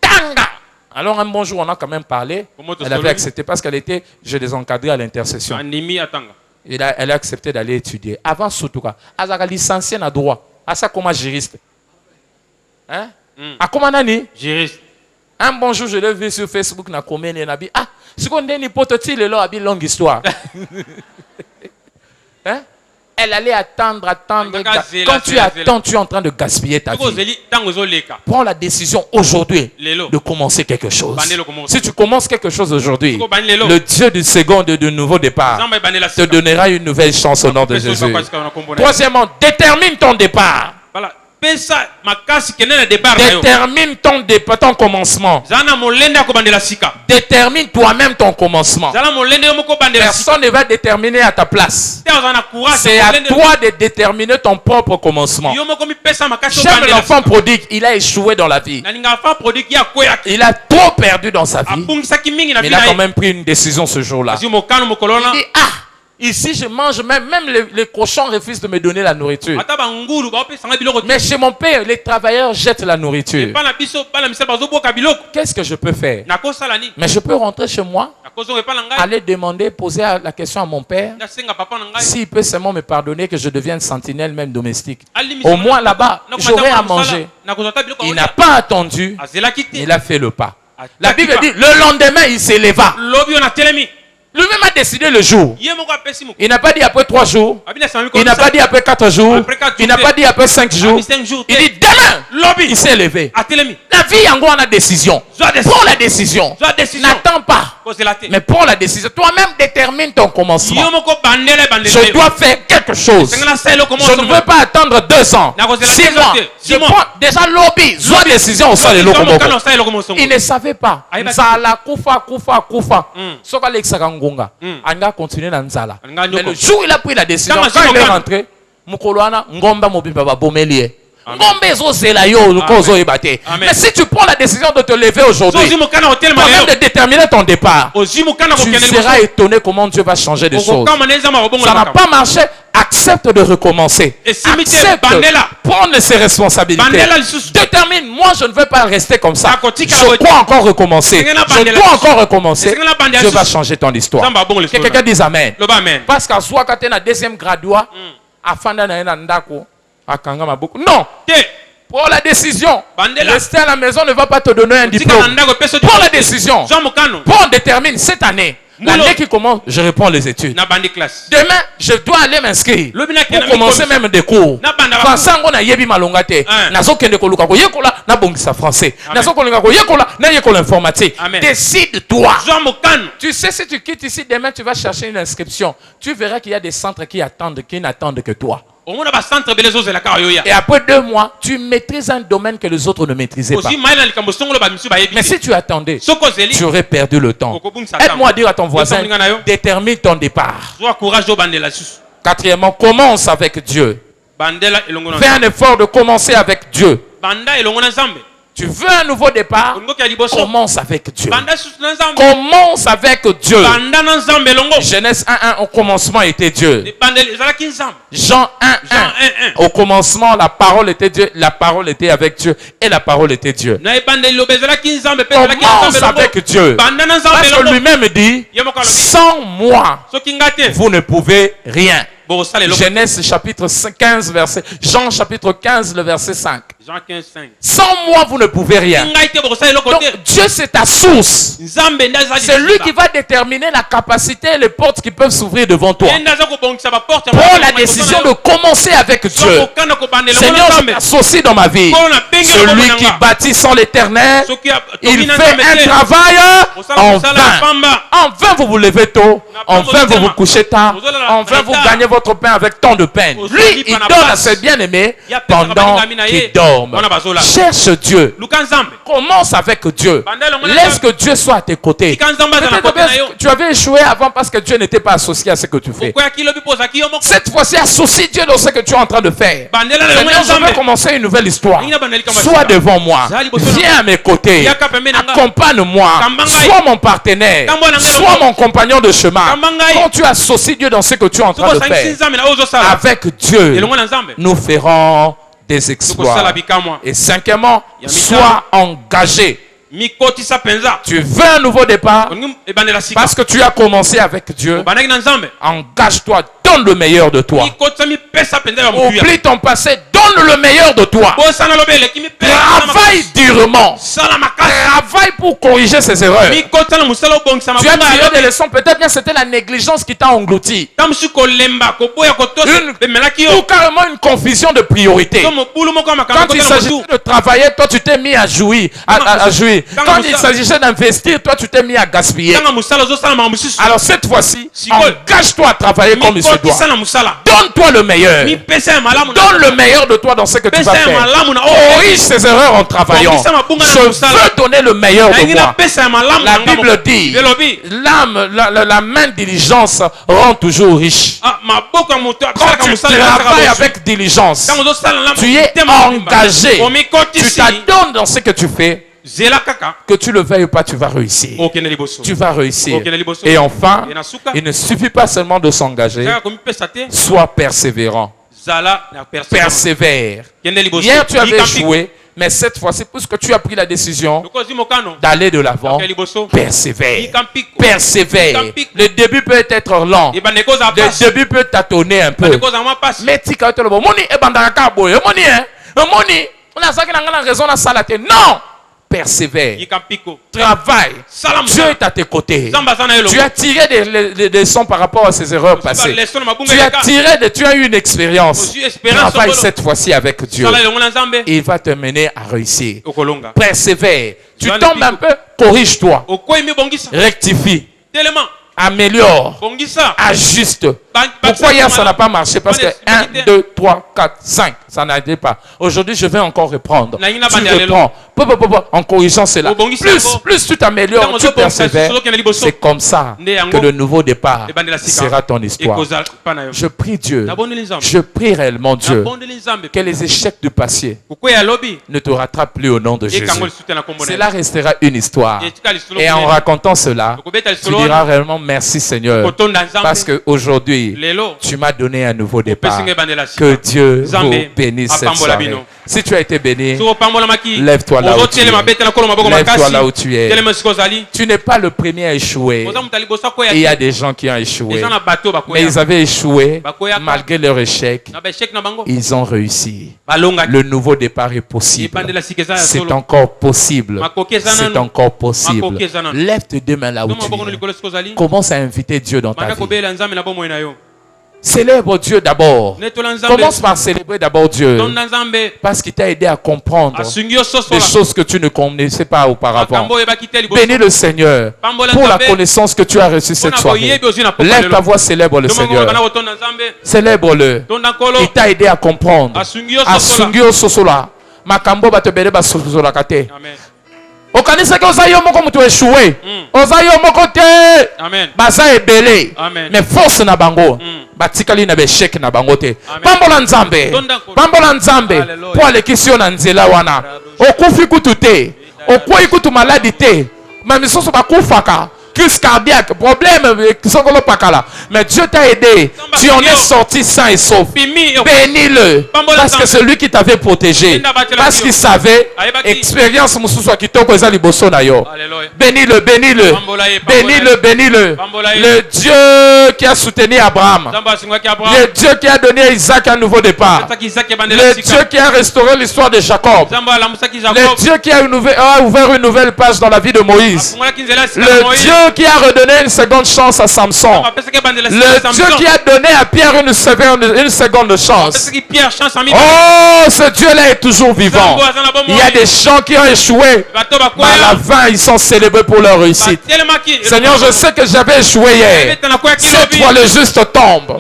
Tanga! Alors, un bon jour, on a quand même parlé. Elle avait accepté parce qu'elle était, je les encadrais à l'intercession. Et là, elle a accepté d'aller étudier. Avant, surtout, elle a licencié en droit. À ça, comme juriste. Hein? À comment nani? Juriste. Un bon jour, je l'ai vu sur Facebook, na commune et nabi. Ah, ce qu'on dit, n'importe-t-il, là, a une longue histoire. Hein? Elle allait attendre. Quand tu attends, tu es en train de gaspiller ta vie. Prends la décision aujourd'hui de commencer quelque chose. Si tu commences quelque chose aujourd'hui, le Dieu du second et du nouveau départ te donnera une nouvelle chance au nom de Jésus. Troisièmement, détermine ton départ. Détermine ton commencement. Détermine toi-même ton commencement. Personne ne va déterminer à ta place. C'est à toi de déterminer ton propre commencement. J'aime l'enfant prodigue. Il a échoué dans la vie. Il a trop perdu dans sa vie. Mais il a quand même pris une décision ce jour-là. Il dit, ah, ici, je mange, même les cochons refusent de me donner la nourriture. Mais chez mon père, les travailleurs jettent la nourriture. Qu'est-ce que je peux faire? Mais je peux rentrer chez moi, aller demander, poser la question à mon père, s'il peut seulement me pardonner que je devienne sentinelle même domestique. Au moins là-bas, j'aurai à manger. Il n'a pas attendu, il a fait le pas. La Bible dit, le lendemain, il s'éleva. Lui-même a décidé le jour. Il n'a pas dit après 3 jours. Il n'a pas dit après 4 jours. Il n'a pas dit après 5 jours. Il dit demain. Il s'est levé. La vie en gros a décision. Prends la décision. N'attends pas. Mais prends la décision. Toi-même détermine ton commencement. Je dois faire quelque chose. Je ne veux pas attendre 2 ans. 6 mois. Je prends déjà lobby. Soit décision au sol de l'Okomoko. Il ne savait pas. Ça la koufa. Soka l'exagangonga. Anga continue dans Nzala. Mais le jour où il a pris la décision, quand il est rentré, Mukoloana, Ngomba Mobimba Bomelie. Mais si tu prends la décision de te lever aujourd'hui, toi-même de déterminer ton départ, tu seras étonné comment Dieu va changer des choses. Ça n'a pas marché. Accepte de recommencer. Accepte de prendre ses responsabilités. Détermine, moi je ne veux pas rester comme ça. Je dois encore recommencer. Je dois encore recommencer. Dieu va changer ton histoire. Que quelqu'un dise Amen. Parce qu'à soi, quand tu es dans le 2e graduat, à Fanda Ndako, non! Prends la décision. Rester à la maison ne va pas te donner un diplôme. Prends la décision. Prends, détermine cette année. L'année qui commence, je reprends les études. Demain, je dois aller m'inscrire. Pour commencer même des cours. Décide-toi. Tu sais, si tu quittes ici, demain, tu vas chercher une inscription. Tu verras qu'il y a des centres qui n'attendent que toi. Et après 2 mois, tu maîtrises un domaine que les autres ne maîtrisaient pas. Mais si tu attendais, tu aurais perdu le temps. Aide-moi à dire à ton voisin, détermine ton départ. 4e, commence avec Dieu. Fais un effort de commencer avec Dieu. Tu veux un nouveau départ? olingoki ya liboso Commence avec Dieu. banda susu na nzambe Commence avec Dieu. banda na nzambe longo Genèse 1:1, au commencement était Dieu. ebandeli ezalaki nzambe Jean 1:1, Jean 1:1. au commencement la parole était Dieu, la parole était avec Dieu et la parole était Dieu. na ebandeli lobe ezalaki nzambe pe ezalaki Commence nzambe longo avec Dieu. banda na nzambe Parce que longo lui-même dit, ye moko alobi sans moi, soki nga te vous ne pouvez rien. bokosala eloko Genèse chapitre 15, verset, Jean chapitre 15, le verset 5. Jean 15:5 Sans moi, vous ne pouvez rien. ngai te bokosala eloko Donc, te Dieu, c'est ta source. nzambe nde azali C'est lui qui va déterminer la capacité et les portes qui peuvent s'ouvrir devant toi. ye nde aza kobongisa baporte Prends la décision de commencer avec Dieu. okokana kobandela Seigneur, je t'associe dans ma vie. Celui qui bâtit sans l'éternel, il fait un travail en vain. En vain, vous vous levez tôt. En vain, vous vous couchez tard. En vain, vous gagnez votre pain avec tant de peine. Lui, il donne à ses bien-aimés pendant qu'ils dorment. Cherche Dieu. Commence avec Dieu. Laisse que Dieu soit à tes côtés. Peut-être tu avais échoué avant parce que Dieu n'était pas associé à ce que tu fais. Cette fois-ci, associe Dieu dans ce que tu es en train de faire. Seigneur, je veux commencer une nouvelle histoire. Sois devant moi. Viens à mes côtés. Accompagne-moi. Sois mon partenaire. Sois mon compagnon de chemin. Quand tu associes Dieu dans ce que tu es en train de faire, avec Dieu, nous ferons des exploits. Et cinquièmement, sois engagé. Tu veux un nouveau départ parce que tu as commencé avec Dieu. Engage-toi, donne le meilleur de toi. Oublie ton passé, donne le meilleur de toi. Travaille durement. Travaille pour corriger ses erreurs. Tu as tiré des leçons, peut-être bien c'était la négligence qui t'a englouti. Ou carrément une confusion de priorité. Quand il s'agissait de travailler, toi tu t'es mis à jouir. Quand il s'agissait d'investir, toi tu t'es mis à gaspiller. Alors cette fois-ci, engage-toi à travailler comme il se doit. Donne-toi le meilleur. Donne le meilleur de toi dans ce que tu vas faire. Corrige ses erreurs en travaillant. Je veux donner le meilleur de moi. La Bible dit, la main diligence rend toujours riche. Quand tu travailles avec diligence, tu es engagé. Tu t'adonnes dans ce que tu fais. Que tu le veuilles ou pas, tu vas réussir. Tu vas réussir. Et enfin, il ne suffit pas seulement de s'engager. Sois persévérant. Persévère. Hier, tu avais échoué. Mais cette fois-ci, puisque tu as pris la décision d'aller de l'avant, persévère. Persévère. Le début peut être lent. Le début peut tâtonner un peu. Mais tu as non! Persévère. Travaille. Dieu est à tes côtés. Tu as tiré des leçons par rapport à ces erreurs passées. Tu as eu une expérience. Travaille cette fois-ci avec Dieu. Il va te mener à réussir. Persévère. Tu tombes un peu, corrige-toi. Rectifie. Améliore, ajuste. Pourquoi hier ça n'a pas marché? Parce que 1, 2, 3, 4, 5, ça n'a été pas. Aujourd'hui, je vais encore reprendre. Tu reprends. En corrigeant cela. Plus tu t'améliores, tu persévères. C'est comme ça que le nouveau départ sera ton histoire. Je prie Dieu. Je prie réellement Dieu que les échecs du passé ne te rattrapent plus au nom de Jésus. Cela restera une histoire. Et en racontant cela, tu diras réellement merci Seigneur. Parce qu'aujourd'hui, tu m'as donné un nouveau départ. Que Dieu vous bénisse cette soirée. Si tu as été béni, lève-toi là où tu es. Lève-toi là où tu es. Tu n'es pas le premier à échouer. Et il y a des gens qui ont échoué. Mais ils avaient échoué malgré leur échec. Ils ont réussi. Le nouveau départ est possible. C'est encore possible. C'est encore possible. Lève tes deux mains là où tu es. Commence à inviter Dieu dans ta vie. Célèbre Dieu d'abord. Commence par célébrer d'abord Dieu. Parce qu'il t'a aidé à comprendre des choses que tu ne connaissais pas auparavant. Bénis le Seigneur pour la connaissance que tu as reçue cette soirée. Lève ta voix, célèbre le Seigneur. Célèbre-le. Il t'a aidé à comprendre. Asungio sosola. Makambo batebele basosola kate. Okanisa ke oza yo moko mutu échoué. Oza yo moko te. Baza ebele. Mais force na bango. batikali na beshek na bangote. Pambola nzambe. Pambola nzambe. Po alekisio na nzela wana. Okufi kutu te. Okwei kutu maladi te. Mamisoso bakufaka. Crise cardiaque, problème, mais Dieu t'a aidé. Tu en es sorti sain et sauf. Bénis-le. Parce que c'est lui qui t'avait protégé. Parce qu'il savait. Expérience, bénis-le, bénis-le. Bénis-le, bénis-le. Le Dieu qui a soutenu Abraham. Le Dieu qui a donné à Isaac un nouveau départ. Le Dieu qui a restauré l'histoire de Jacob. Le Dieu qui a ouvert une nouvelle page dans la vie de Moïse. Le Dieu qui a redonné une seconde chance à Samson. Le Dieu qui a donné à Pierre une seconde chance. Oh, ce Dieu-là est toujours vivant. Il y a des gens qui ont échoué, mais à la fin, ils sont célébrés pour leur réussite. Seigneur, je sais que j'avais échoué hier. Cette fois, le juste tombe.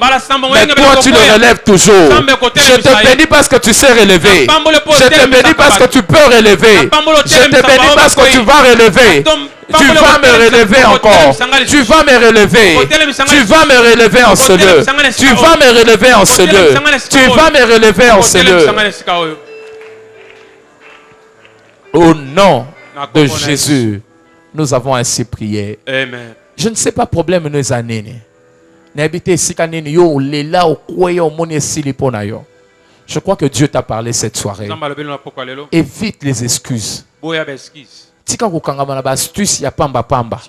Mais toi, tu le relèves toujours. Je te bénis parce que tu sais relever. Je te bénis parce que tu peux relever. Je te bénis parce que tu vas relever. Tu vas me relever encore. Tu vas me relever. Tu vas me relever en ce lieu. Tu vas me relever en ce lieu. Tu vas me relever en ce lieu. Au nom de Jésus, nous avons ainsi prié. Amen. Je ne sais pas problème nos années. Je crois que Dieu t'a parlé cette soirée. Évite les excuses. Tika kukangama na ba astuce ya pamba pamba.